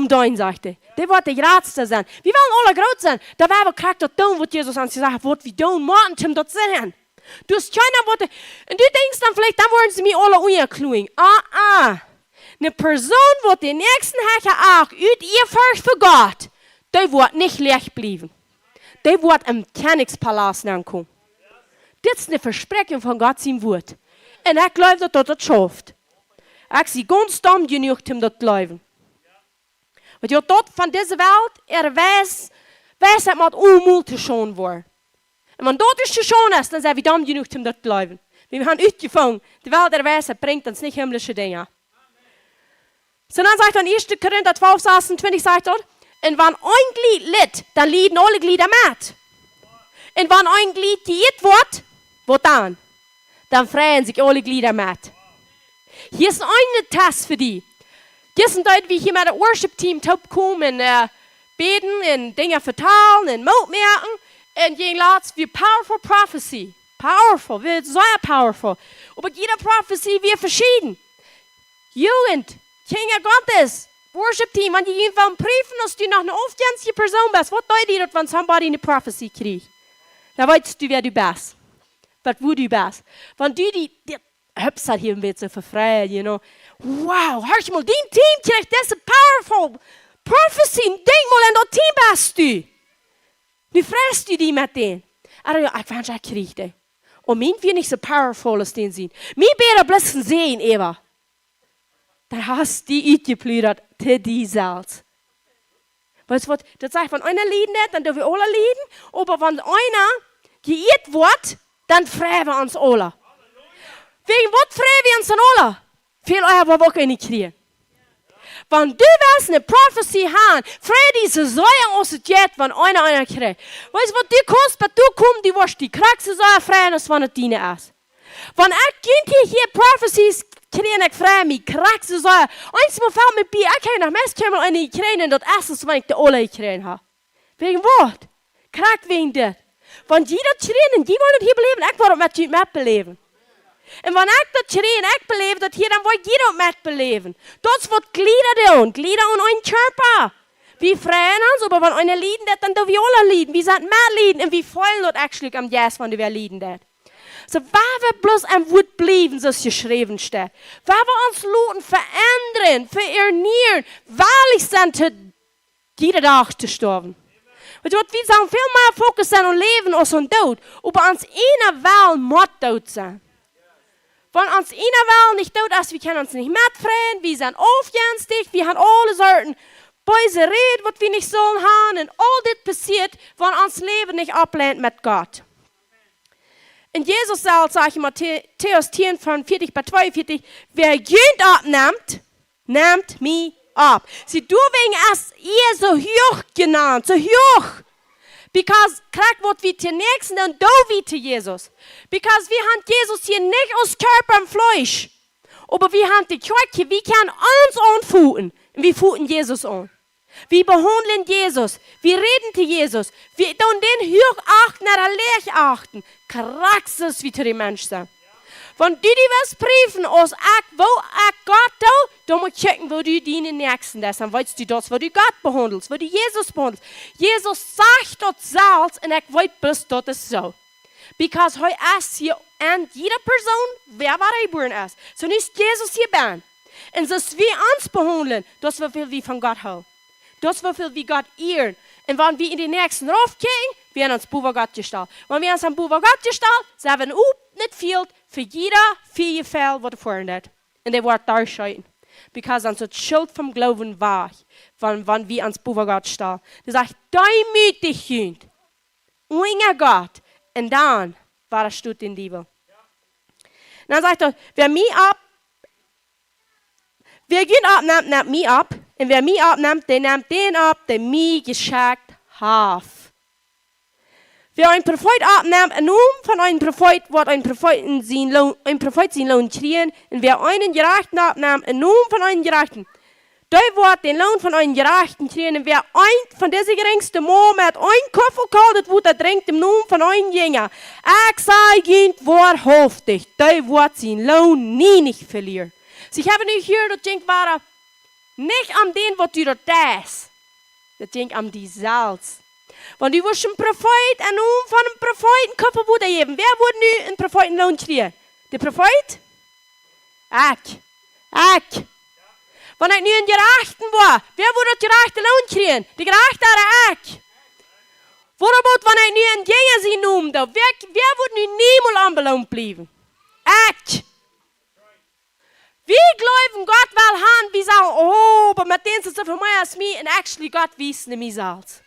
Dein, sagt er. Der wird die Ratste sein. Wir wollen alle groß sein. Da werden wir kracht das tun, was Jesus uns gesagt hat, was wir tun, morgen zum dort sehen. Du hast keiner Worte. Und du denkst dann vielleicht, dann wollen sie mich alle unklugen. Eine Person, die die nächsten Hecke auch ut ihr Furcht für Gott, die wird nicht leer bleiben. Die wird im Königspalast ankommen. Das ist eine Versprechung von Gott sein Wort. Und ich glaube, dass das schafft. Ich sehe ganz dumm genug, um das zu glauben. Weil ja dort von dieser Welt, weiß, dass man unmöglich schon war. Und wenn dort ist schon ist, dann sind wir dumm genug, um das zu glauben. Wir haben ausgefangen, die Welt weiß, bringt uns nicht himmlische Dinge. So dann sagt er in 1. Korinther 12, 26, sagt er, und wenn ein Glied litt, dann leiden alle Glieder mit. Und wenn ein Glied geirrt wird, was dann? Dann freuen sich alle Glieder mit. Hier ist ein Test für die. Gestern dort, wie hier mit dem Worship-Team kommen, beten und Dinge verteilen und Mut merken. Und je laats wie powerful prophecy. Powerful, wir sind sehr powerful. Aber jede Prophecy wird verschieden. Jugend, Kinder Gottes, Worship-Team, wenn die jemanden prüfen, dass du noch eine aufgänzliche Person bist, was bedeutet das, wenn somebody eine Prophecy kriegt? Dann weißt du, wer du bist. Wo du bist. Wenn du die Hübscher hier ein bisschen verfreien, you know. Wow, hör mal, dein Team kriegt diese powerful Prophecy. Denk mal, in das Team bist du. Nu fräst du die mit denen. Aber ja, ich wünsche, ich kriege die. Und mein wir nicht so powerful als den sind. Mir wäre bloß sehen, Eva. Dann hast du die ausgeplüdert, zu dir selbst. Weißt du was? Das sagt, wenn einer leiden hat, dann dürfen wir alle leiden. Aber wenn einer geirrt wird, dann freuen wir uns alle. Wegen was freuen wir uns alle? Viel euer wir auch nicht kriegen. Wenn du willst eine Prophecy haben, freue dich so sehr aus dem Jet, wenn einer kriegt. Weißt du, was du kannst, wenn du kommst, die wirst die krankste Säure freuen, als wenn es deine ist. Wenn ich hier Prophecies kriege, ich freue mich, krankste Säure. Einmal fällt mir bei, ich kann nach Messkirchen eine kriegen, und das erste, wenn ich die alle gekriegt habe. Wegen was? Krank wegen das. Wenn die das kriegen, die wollen hier bleiben, ich will das mit beleben. Und wenn ich das schreien, ich belebe das hier, dann will jeder mitbeleben. Das wird Glieder und ein Körper. Wir freuen uns, aber wenn einer leiden hat, dann dürfen wir alle leiden. Wir sind mehr leiden und wir freuen uns eigentlich am Jas, wenn wir leiden hat. So, weil wir bloß am Wort bleiben, so es geschrieben steht. Weil wir uns lassen verändern, verinieren, wahrlich sind, jeden Tag zu sterben. Und wir sollen viel mehr fokussieren und leben als und Tod, aber uns einer Wahl muss tot sein. Wenn uns einer Wahl nicht tot ist, wir können uns nicht mitfreuen, wir sind aufgänstig, wir haben alle Sorten böse Reden, was wir nicht sollen haben, und all das passiert, wenn uns Leben nicht ablehnt mit Gott. Und Jesus sagt, sage ich in Matthäus 10, von 40 bei 42, wer Jünd abnimmt, nimmt mich ab. Sie du wegen es ihr so hoch genannt, so hoch. Because krak wird wie der Nächsten und do wie zu Jesus. Because wir haben Jesus hier nicht aus Körper und Fleisch. Aber wir haben die Kirche, wir können uns anfühlen. Und wir fühlen Jesus an. Wir behandeln Jesus. Wir reden zu Jesus. Wir tun den hoch achten oder leer achten. Kraxes wie die Menschen sind. Wenn du die was prüfen, als wo Gott da, dann musst du checken, wo du deinen Nächsten das. Dann weißt du das, wo du Gott behandelst, wo du Jesus behandelst. Jesus sagt das selbst und ich weiß, bis das ist so. Because heute ist hier an jeder Person, wer war geboren ist. So nicht Jesus hier bin. Und das wir uns behandeln, das ist, wie wir von Gott haben. Das ist, wie wir Gott ehren. Und wenn wir in die nächsten raufgehen, werden uns Buber Gott gestellt. Wenn wir uns an Buber Gott gestellt, sagen wir nicht viel für jeder 4 Fälle, was er vorhin hat. Und der wird da scheiden. Because uns das Schild vom Glauben war, wenn wir ans Buber Gott stellen. Der sagt, demütig Jünd, ohne Gott. Und dann war er stut in die Bibel. Dann sagt er, wer Jünd abnimmt, nimmt mich ab. Und wer mich abnimmt, der nimmt den ab, der mich geschenkt hat. Wer ein Prophet abnimmt, ein Namen von einem Prophet, wird ein Prophet sein Lohn kriegen. Und wer einen Gerechten abnimmt, ein Namen von einem Gerechten, Da wordt den Lohn von euren Gerechten kriegen, wer ein von dieser geringste Moment ein Koffer kaltet, wo der drängt im Namen von euren Jünger. Ich sage wahrhaftig, da wird sein Lohn nie nicht verlieren. Sie haben nicht hier, das denkt war nicht an den, was du dort das. Das denkt an die Salz. Wenn du wirst ein Prophet, ein Namen von einem Propheten Koffer wurde geben. Wer wurde nu einen Prophetenlohn kriegen? Der Prophet? Ich. Wenn ich nu ein Gerechten war, wer würde das gerechte Lohn kriegen? Die Gerechte war ich. Warum, wenn ich nu ein Jäger sie nun da, wer würde nu niemals anbelohnt bleiben? Ich. Wir glauben, Gott will haben, wir sagen, oh, aber mit denen ist es für mich als mir, und actually, Gott weiß nicht mir selbst.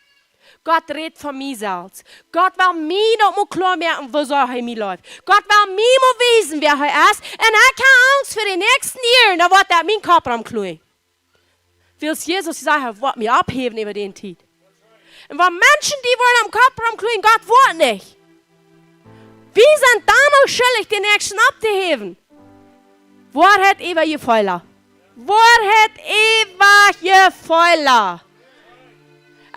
Gott redet von mir selbst. Gott will mir noch mal klar machen, wo so er mir läuft. Gott will mir mal wissen, wer er ist. Und er hat keine Angst für die nächsten Jahre, dann wird er meinen Körper am Klo. Weil Jesus sagt, er wird mich abheben über den Zeit. Und wenn Menschen, die wollen am Körper am Klo, Gott wird nicht. Wir sind damals schuldig, den nächsten abzuheben. Wo hat Eva gefeuert? Wo hat Eva gefeuert?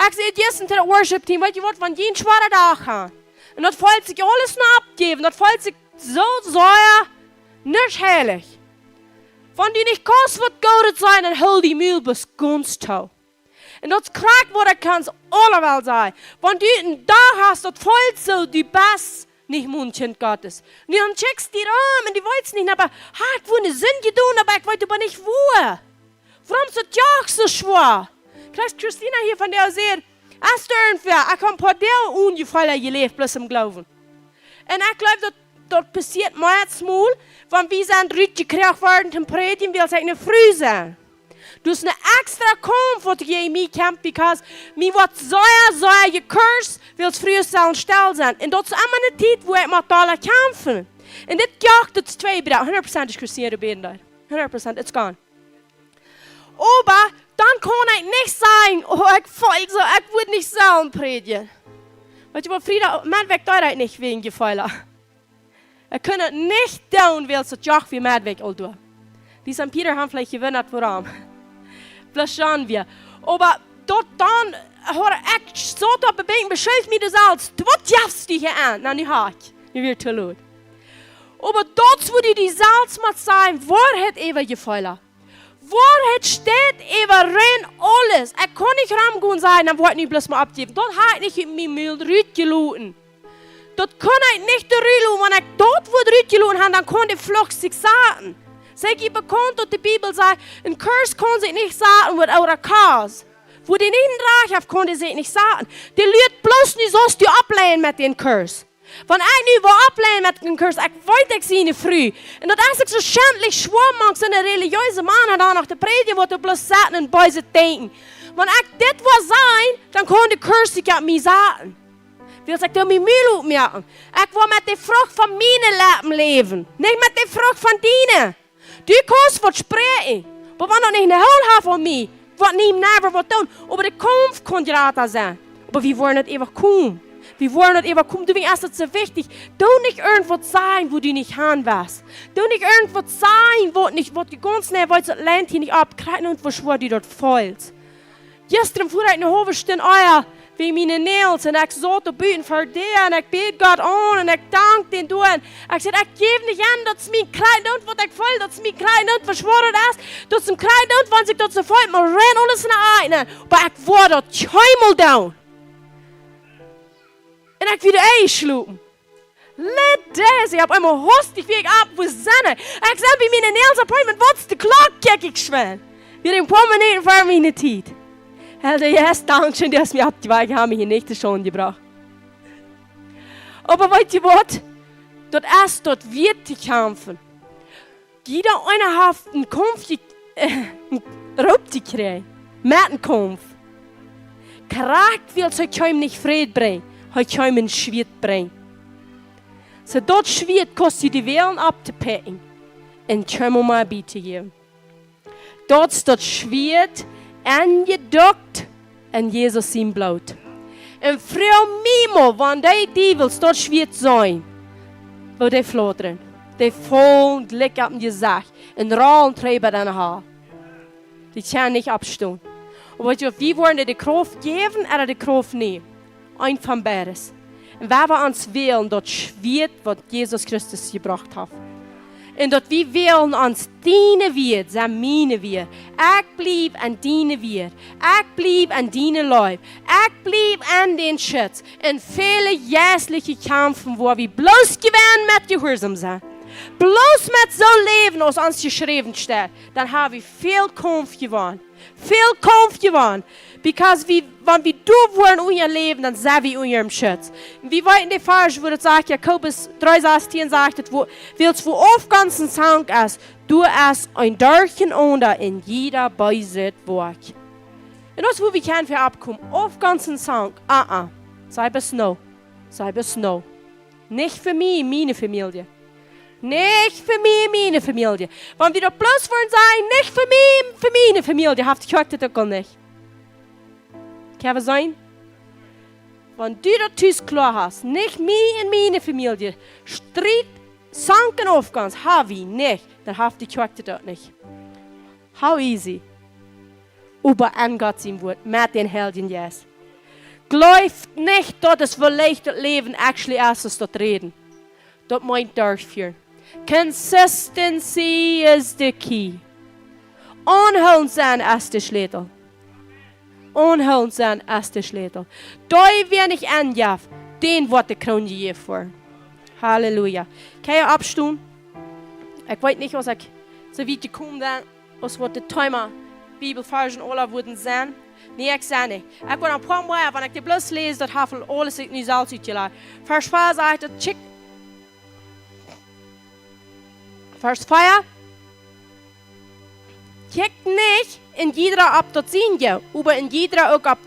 Ich sehe jetzt in das Worship-Team, weil die wird von jeden schweren Tag haben. Und das fällt sich alles noch abgeben. Das fällt sich so sehr nicht heilig. Wenn die nicht kannst, wird Gott sein, dann hol die Mühl bis ganz tau. Und das kriegt, wo du kannst, allerweit sein. Wenn du einen Tag hast, das fällt so, du bist nicht Mundchen Gottes. Und dann checkst du die an und die wollt's nicht, aber ich will eine Sinn getan, aber ich weiß aber nicht wo. Warum ist das ja so schwer? Vielleicht Christina hier von der sehen, als du irgendwer, ich habe ein paar der ungefähr gelebt, bloß im Glauben. Und ich glaube, das passiert manchmal, wenn wir sind richtig gekriegt worden, zum Predigen, weil es eine früh sein. Du hast eine extra Komfort gegen mich kämpft, because mir wird sehr gekursed, weil es früher sollen still sein. Und das ist immer eine Zeit, wo ich mit alle kämpfen. Und das jagt das zwei Brüder. 100% ist Christina beten da. 100%, it's gone. Aber dann kann ich nicht sagen, oh, ich würde nicht sollen predigen. Weil ich Frieda, man weg da nicht wegen Gefeuer. Ich kann nicht tun, weil es so joch wie man weg all tun. Die St. Peter haben vielleicht gewonnen, warum? Vielleicht schauen wir. Aber dort dann, ich so da bewegen, beschuldigt mich das als, was jaffst du hier an? Nein, nicht ich. Ich will zu laut. Aber dort würde die Salz mal sein, wo hat Eva Gefeuer? Wo steht Eva rein alles? Ich kann nicht ramgehen sein, dann wollte ich bloß mal abgeben. Dort habe ich nicht in meinem Müll rütgeluten. Dort kann ich nicht rütgeluten. Wenn ich dort rütgeluten habe, dann kann die Flucht sich sagen. Sei ich bekannt, dass die Bibel sagt, ein Kurs kann sich nicht sagen without a cause. Wo die nicht reich haben, kann die sich nicht sagen. Die lügt bloß nicht, sollst du ablehnen mit dem Kurs. Wenn ich nicht ablehnen mit dem Kurs, ich wollte ich sie nicht früh. Und das ist so schändlich schwach, man so eine religiöse Mann hat auch nach der Predigt, wo du bloß sagen und böse denken. Wenn ich das was sein, dann kann der Kurs sich an mich sagen. Weil ich mir Mühe machen. Ich will mit der Frucht von meinen Leben leben, nicht mit der Frucht von deinen. Du kannst was sprechen, aber wenn du nicht eine Hol hast von mir, was niemand was tun, aber der Kampf kann gerade sein. Aber wir wollen nicht einfach kommen. Wir wollen nicht einfach kommen. Du bist erst so wichtig. Du nicht irgendwo sein, wo du nicht haben wirst. Du nicht irgendwo sein, wo du ganz schnell willst, das Land hier nicht ab. Kreiden und wo du dort fällst. Gestern fuhr ich in der Hofstein, wie meine Nails, und ich sollte beten für dich, und ich bete Gott an, und ich danke den du. Ich sagte, ich gebe nicht an, dass mir Kreiden und was ich voll, dass mir Kreiden und verschworen ist, dass mir Kreiden und wenn sich dort so voll, man rennt alles nach einem. Aber ich war dort zweimal down. Und ich wieder einschlupen. Let this. Ich hab einmal hostig wie ich ab, wo sind ich? Ich sag, wie meine Nails Appointment, what's the clock, ich schwellen. Wir haben ein paar Minuten vor meine Zeit. Also, yes, danke schön, du hast mich abgeweicht, ich habe mich hier nicht schon gebracht. Aber weißt du was? Dort wird die kämpfen. Jeder einer hat einen Kampf, einen Raub zu kriegen. Mit einem Kampf. Charakter will so keinem nicht Frieden bringen. Heute können wir einen Schwert bringen. So dort Schwert kostet die Wellen abzupacken. Und können wir mal bitte geben. Dort ist das Schwert angedockt und Jesus sein Blut. Und früher Mimo, wenn die Devils dort Schwert sein, wo die flodern, die fallen, leck ab dem Gesicht und rollen treiben deine Haar. Die können nicht abstehen. Aber wie wollen die Kraft geben oder die Kraft nehmen? Ein von beides. Und wenn wir uns wählen, dort schwert, was Jesus Christus gebracht hat. Und dort wir wählen uns dienen wird, sein meine wir. Ich blieb an dienen wir. Ich blieb an dienen Leib. Ich blieb an den Schutz. In viele jährliche Kämpfen, wo wir bloß gewähren mit Gehorsam sind. Bloß mit so Leben, als uns geschrieben steht. Dann haben wir viel Kampf gewonnen. Viel Kampf gewonnen. Because wenn wir durch wollen in unser Leben, dann sind wir in ihrem Schutz. Wie weit in der Vers, wo das sagt, Jakobus 3,16 sagt, willst du auf ganzen Sang ist, du es ein Dörchen unter in jeder Beiset Werk. Und das, wo wir können für abkommen, auf ganzen Sang, sei bis no. Sei bis no. Nicht für mich, meine Familie. Nicht für mich, meine Familie. Wenn wir da bloß wollen sein, nicht für mich, für meine Familie, habt ihr das doch gar nicht. Kann es sein? Wenn du das klar hast, nicht mich und meine Familie, Streit, Sanken aufgehens, habe ich nicht, dann habt ihr das nicht. How easy. Aber an Gott sein Wort, mit den Helden, yes. Glaubt nicht, dass das vielleicht das Leben actually erst dort reden. Das meint durchführen. Consistency is the key. Onhouden zijn is de sleutel. Onhouden zijn is de sleutel. Da wir nicht anjagen, den wordt de kroon je voor. Halleluja. Kan je opstaan? Ik weet niet als ik zo weit gekomen ben, als wat de timer Bibelversen alle worden zijn. Nee, ik zei niet. Ik wil een paar meer, wanneer ik de bloos lees, dat heeft alles ik nu zelfs uitgelaten. Vers 4 zegt dat check. Vers 4. Kijk niet in jeder ab dort zien je, aber in jeder ook ab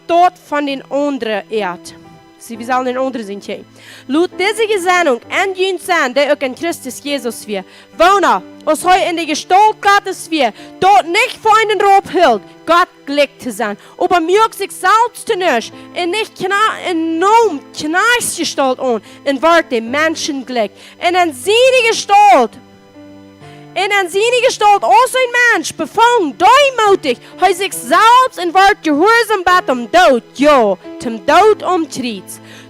dort van den anderen eert. Sie sollen den anderen zien. Laut deze Gesinnung en jün zijn, die ook in Christus Jesus wir. Wohnen, als hij in de Gestalt Gottes wir, dort nicht vor einen Rob hielt, Gott gelegt zu sein. Aber mögt sich selbst zu nicht, und nicht enorm Kneisgestalt an, und wird den Menschen gelegt. In eine seine Gestalt, als ein Mensch, befangen, däumotig, hat sich selbst und wird gehorsam bei dem Tod, ja, zum Tod umtritt.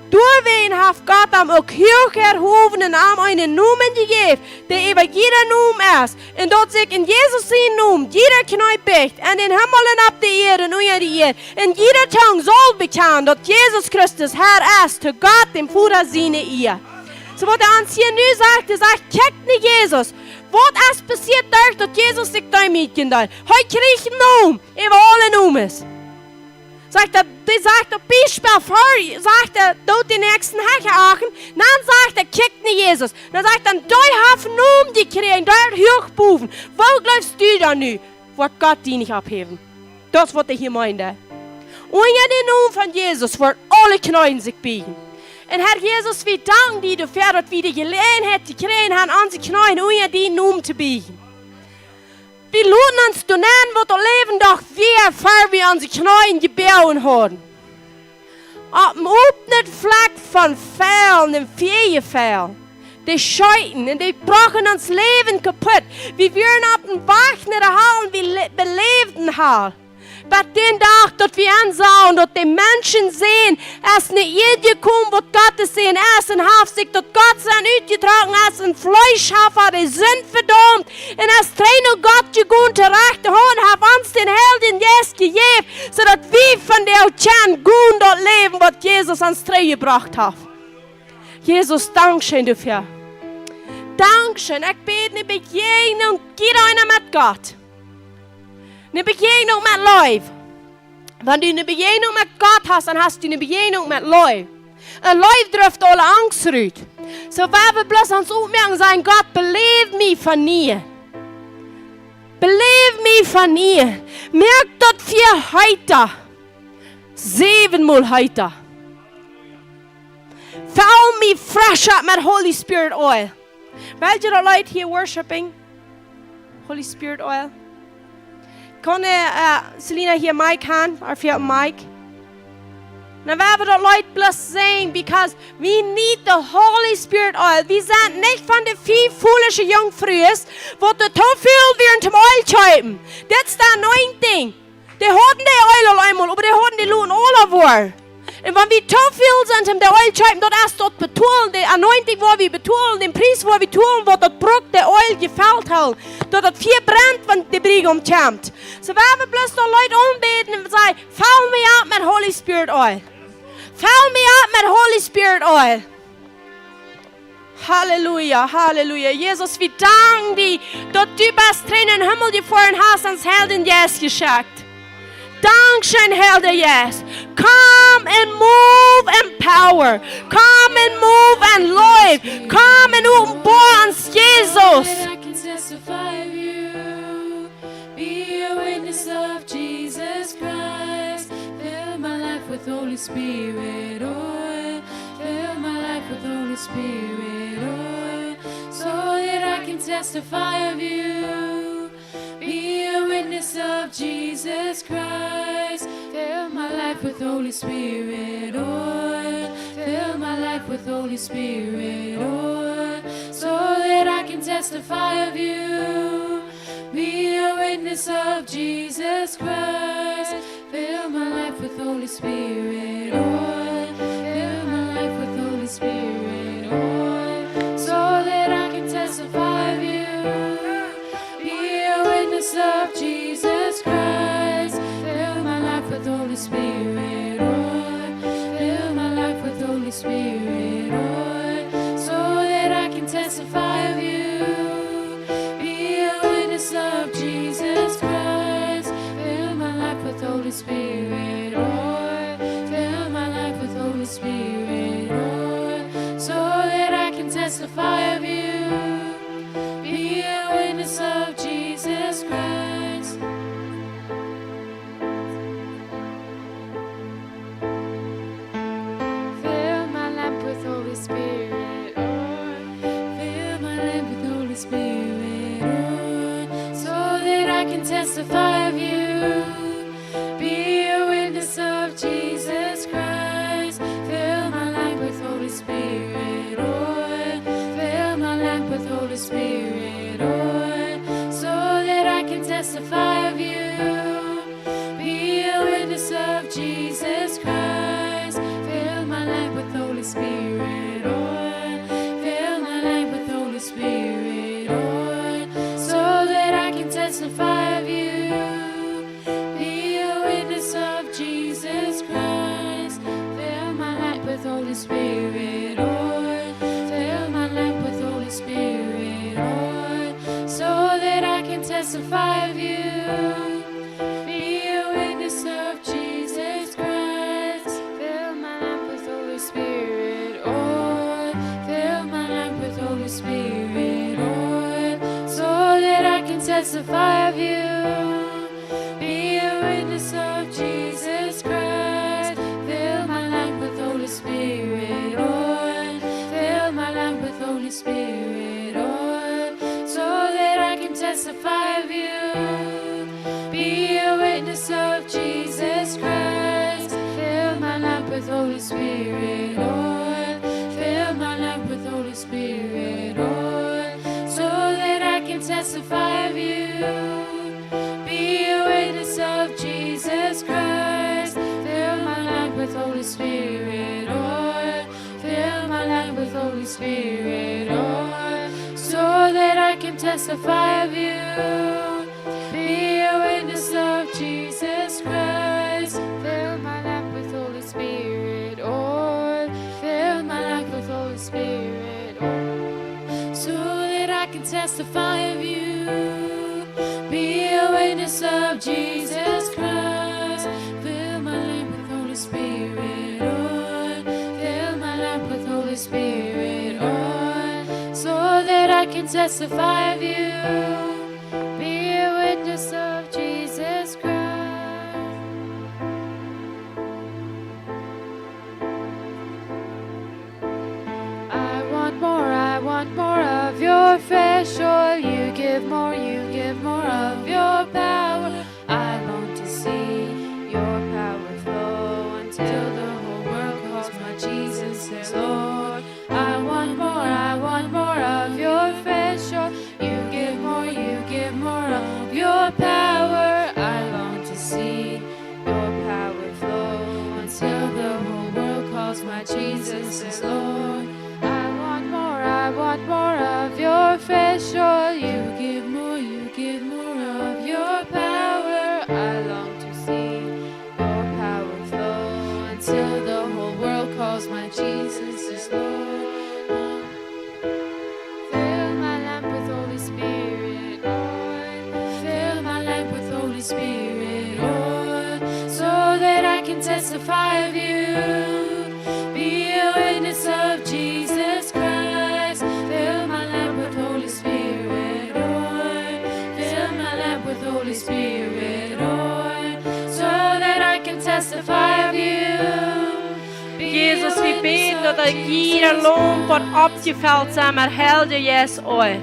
Durch wen hat Gott am auch hoch erhobenen Arm einen Namen gegeben, der über jeder Namen ist. Und dort sich in Jesus sein Namen jeder Knie beugt, an den Himmel und ab der Erde und unter die Erde. Und jeder Tongue soll bekennen, dass Jesus Christus Herr ist, zu Gott, dem Vater seine Ehe. So was uns hier nu sagt, sagt, kijk nicht Jesus. Was ist passiert dadurch, dass Jesus sich da mitgenommen hat? Heute kriegt einen Namen, über alle Namen. Sagt er, die sagt er, Beispiel vor, sagt er, dort die nächsten Hecke achten. Dann sagt er, kickt nicht Jesus. Dann sagt er, du hast einen Namen gekriegt, dort hochbufen. Wo glaubst du da nu? Wird Gott die nicht abheben? Das, was er hier meinte. Und in den Namen von Jesus wird alle Knien sich biegen. Und Herr Jesus, wir danken dir dafür, dass wir die Gelegenheit gekriegt haben, unsere Knien unter den Namen zu biegen. Wir lassen uns nennen, wo das Leben doch wir, bevor wir unsere Knien gebaut haben. Auf dem offenen Fleck von Fällen, dem Ferienfell, die scheuten und die brauchen uns Leben kaputt. Wir würden auf den Bach nicht erhalten, wie belebten Hall. Bei den Tag, dass wir anschauen, dass die Menschen sehen, es nicht jeder kommt, was Gott sehen, es ein Haftig, dass Gott sein Utgetragen ist, ein Fleischhafer, die sind verdammt. Und es trägt Gott die gute rechte Hand, hat uns den Helden Jesus gegeben, sodass wir von der Ozean gut dort leben, was Jesus ans Dreh gebracht hat. Jesus, Dankeschön dafür. Dankeschön, ich bete eine Begegnung, jeder einer mit Gott. Eine Begegnung mit Leib. Wenn du eine Begegnung mit Gott hast, dann hast du eine Begegnung mit Leib. Ein Leib trifft alle Angst raus. So wenn wir bloß uns aufmerken sein, Gott, belebe mich von dir. Belebe mich von dir. Merk dort 4 heute. 7-mal heute. Fill me fresh up mit Holy Spirit oil. Welche der Leute hier worshiping? Holy Spirit oil. Kann Selina hier Mike haben? Auf hier Mike. dann werden wir dort Leute bloß sehen, because we need the Holy Spirit oil. Wir sind nicht von den 5 foolischen Jungfrühen, wo der Teufel während dem Oil schreiben. Das ist der Anointing. Die hatten die Oil einmal, aber die hatten die Lohn alle war. Und wenn wir Teufel sind, im der Oil schreiben, dort erst dort betonen, die Anointing, wo wir betonen, den Preis, wo wir tun, wo dort Bruck der Oil gefällt hat, dort viel brennt, wenn die Brieg umkommt. So werden wir bloß dort Leute umbeten und sagen, fill me up mit Holy Spirit oil. Fill me up mit Holy Spirit oil. Halleluja, Halleluja. Jesus, wir danken dir, dass du bist drin im Himmel gefahren hast, ans Helden Jesus geschickt. Dankeschön, Helden Jesus. Come and move in power. Come and move and live. Come and openbar ans Jesus. I can testify of you. Be a witness of Jesus Christ. Fill my life with Holy Spirit oil. Fill my life with Holy Spirit oil. So that I can testify of you. Be a witness of Jesus Christ. Fill my life with Holy Spirit oil. Fill my life with Holy Spirit oil. So that I can testify of you. Be a witness of Jesus Christ. Fill my life with Holy Spirit oil. Fill my life with Holy Spirit oil. So that I can testify of you. Be a witness of Jesus Christ. Fill my life with Holy Spirit oil. Fill my life with Holy Spirit oil. So that I can testify of you. Be a witness of Jesus Christ. Fill my life with Holy Spirit oil. Fill my life with Holy Spirit oil. So that I can testify of you. Be a witness of Jesus Christ. Fill my lamp with Holy Spirit oil. Fill my lamp with Holy Spirit oil. So that I can testify of you. Be a witness of Jesus Christ. Fill my lamp with Holy Spirit oil. Fill my lamp with Holy Spirit oil. So that I can testify of you. Be a witness of Jesus Christ. Fill my lamp with Holy Spirit oil. Fill my lamp with Holy Spirit oil. So that I can testify of you. Be a witness of Jesus Christ. Fill my lamp with Holy Spirit oil. Fill my lamp with Holy Spirit oil. So that I can testify of you. Be a witness of Jesus Christ. Fill my lamp with Holy Spirit oil. Fill my lamp with Holy Spirit oil. So that I can testify of you. Be a witness of Jesus Christ. Fill my lamp with Holy Spirit oil. Fill my lamp with Holy Spirit oil. So that I can testify of you. Be a witness of Jesus Christ. Fill my lamp with Holy Spirit oil. Fill my lamp with Holy Spirit oil. So that I can testify of you. Be a witness of Jesus Christ. Fill my lamp with Holy Spirit oil. Fill my lamp with Holy Spirit oil. So that I can testify of you. Be a witness of Jesus Christ. Fill my lamp with Holy Spirit oil. Fill my lamp with Holy Spirit oil. So that I can testify of you. Be a witness of Jesus Christ. Fill my lamp with Holy Spirit oil. Fill my lamp with Holy Spirit oil. So that I can testify of you. Be a witness of Jesus Christ. I want more of your fresh oil. You give more of your power. I long to see your power flow until the whole Jesus is Lord. I want more of your fresh oil. You give more of your power. I long to see your power flow until the whole world calls my Jesus is Lord. Fill my lamp with Holy Spirit oil. Fill my lamp with Holy Spirit oil, so that I can testify of you. Be a witness of Jesus Christ. Fill my lamp with Holy Spirit oil. Fill my lamp with Holy Spirit oil, so that I can testify of you. Jesus, vi beder dig, giv dig lov, hvor opgefældt sammen, held dig jeres øje.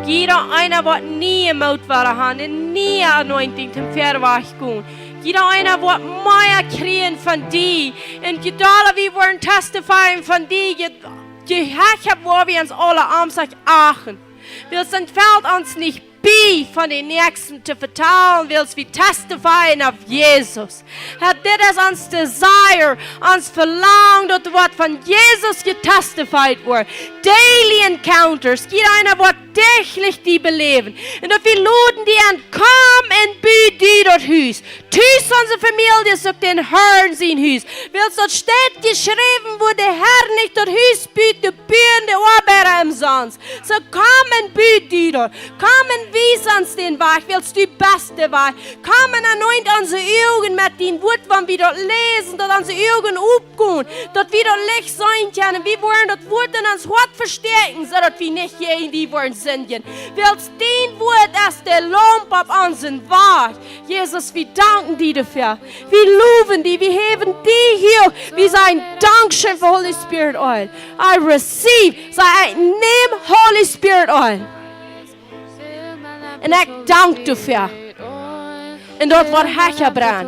Giv dig einer, hvor nie modvare han, en nie anointing til færvejgåen. Giv dig einer, hvor mere krigen von dig, en gedaler vi worden testifying von dig, gehächer, wo wir uns alle am sich achten. Wir sind fällt uns nicht bei von den Nächsten zu vertellen, willst wir testifyen auf Jesus. Herr, das ist uns Desire, uns Verlangen, dort wird von Jesus getestified wird. Daily Encounters, jeder einer wird täglich die beleben. Und dort wir luden die an, komm und bei die dort Hüs. Tüß unsere Familie, so den Herrn sein Hüs. Willst dort steht geschrieben, wo der Herr nicht dort Hüs büht, die Bühne der Oberer im Sonst. So komm und bei die dort. Komm und wies uns den Weg, willst du die beste Weg. Komm und anoint unsere Augen mit den Wort, wenn wir dort lesen, dort unsere Augen aufgehen, dort wir dort Licht sein können. Wir wollen dort Wort in uns Wort verstärken, so dass wir nicht hier in die wollen singen. Willst den Wort als der Lamp auf unseren Weg. Jesus, wir danken dir dafür. Wir loben die, wir heben die hier. Wir sagen Dankeschön für Holy Spirit Oil. I receive, I name Holy Spirit Oil. En ik dank dafür. En dat wordt hergebracht.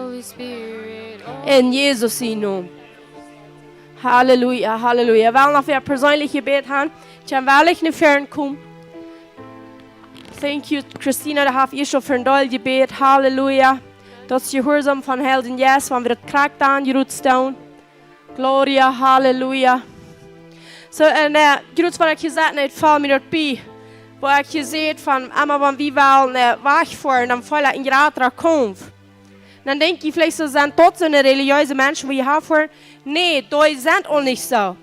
In Jezus' naam. Halleluja, halleluja. Ik wil nog weer persoonlijk gebed hebben. Ik heb wel echt naar voren komen. Thank you, Christina, dat heb je schon voor een deel gebed. Halleluja. Dat is gehoorzaam van Helden Yes, want we het kracht aan je roet staan. Gloria, halleluja. So, en goed wat ik gezegd heb, val me erbij. Wo ik gezegd van, aber wenn wir wel wegfahren, dann fallen in grater Kampf. Dann denke ich vielleicht, so sind dort so eine religiöse Menschen, die hier fahren. Nee, die sind auch nicht so.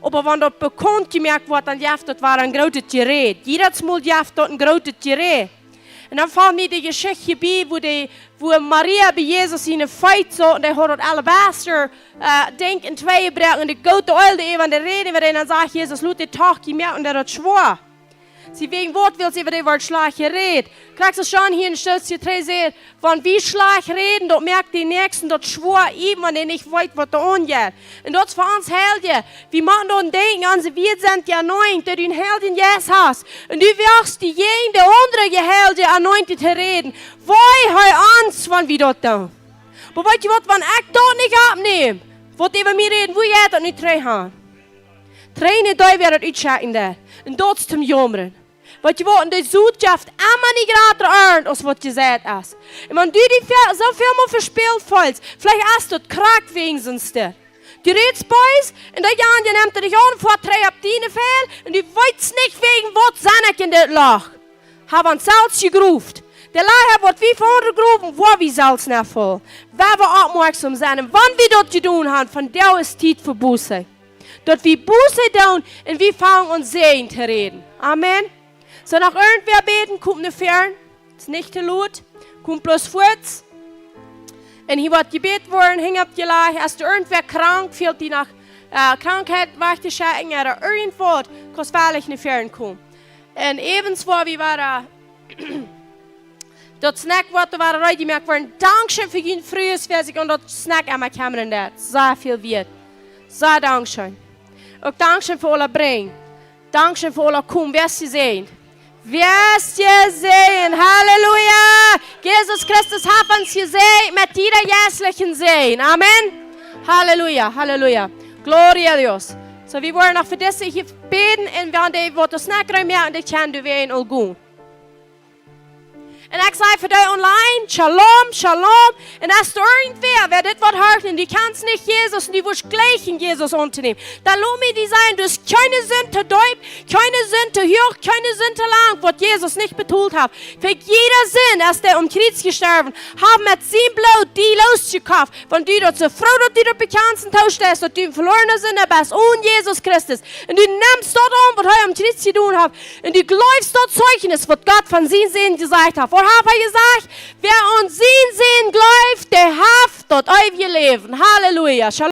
Aber wenn dort bekannt gemerkt wird, dann darf das war ein großes Gerät. Jedes Mal darf dort ein großes Gerät. Und dann fällt mir die Geschichte bei, wo Maria bei Jesus in eine Feit so und der hat dort Alabaster Denk in zwei gebrochen und die gute Öl, die eben der Rede mit denen, dann sagt Jesus, lass den Tag gemerkt und der hat schwor. Sie wegen Wort will sie über den Wort Schlag redet. Kriegst du schon hier in Stößchen 3 sehen, wenn wir Schlag reden, dort merkt die Nächsten, dort schwor ihm, wenn er nicht weiß, was da angeht. Und dort für uns Helden, wir machen dort denken, also wir sind ja anointed, der den Helden jetzt hast. Und du wirst die jene andere Helden anointed reden. Woi heu uns, wenn wir dort tun. Aber weißt du was, wenn ich dort nicht abnehme, wird über mir reden, wo ihr das nicht 3 haben. 3 nicht da werden uitscheiden daar. En dat is te jammeren. Wat je wat in de zoetjaft immer nicht gerade earnt, als wat je gesagt hast. Und wenn du die so viel mal verspielt fühlst, vielleicht hast du das krank wenigstens der. Du redest bei uns, und der Jan, die nimmt dich an, vor 3 ab deine Fehl, und du weißt nicht, wegen was sind in der Lach. Haben uns selbst gerufen. Der Leier wird wie vorne gerufen, wo wir selbst nicht voll. Wer wir aufmerksam sein, wann wir das getan haben, von der ist Zeit für Buße. Dort wir Buße tun und wir fangen uns sehen zu reden. Amen. So nach irgendwer beten, kommt eine Fern. Das ist nicht zu laut. Kommt bloß fort. Und hier wird gebeten worden, hängt ab die Leiche. Ist irgendwer krank, fehlt die nach Krankheit, wachte Schäden oder irgendwo, kann vielleicht eine Fern kommen. Und ebenso wie war dat snack wat er waren rijden, maar ik word dankzij voor je frühsversig und dat snack aan mijn kamer en dat. Sehr viel wert. Sehr dankzij. Ook dankzij voor alle brengen. Dankzij voor alle kom. Wirst je sehen. Wirst je sehen. Halleluja. Jesus Christus hat uns gesehen mit jeder jährlichen Sehen. Amen. Halleluja. Halleluja. Gloria a Dios. So wir wollen noch für das hier beten und wir haben die, wo das snack rein mehr und die können wir in all gehen. En ik zei voor jou online, shalom, shalom. En als er irgendwer, wer dit wat hört, und die kannst nicht Jesus, und die willst gleich in Jesus unternehmen, dann lass mir die sein, du hast keine Sünde deut, keine Sünde hoch, keine Sünde lang, was Jesus nicht betont hat. Für jeder Sinn, als der Kreuz gestorben, haben mit sein Blut die losgekauft, von die dort zur Frau, die dort bekannten Tausch ist, und die verlorene Sünde bist, und Jesus Christus. Und du nimmst dort was er am Kreuz getan hat, und du glaubst dort Zeugnis, was Gott von seinen Sehen gesagt hat. Was hat er gesagt? Wer uns sehen glaubt, der hat dort ewige Leben. Halleluja. Shalom.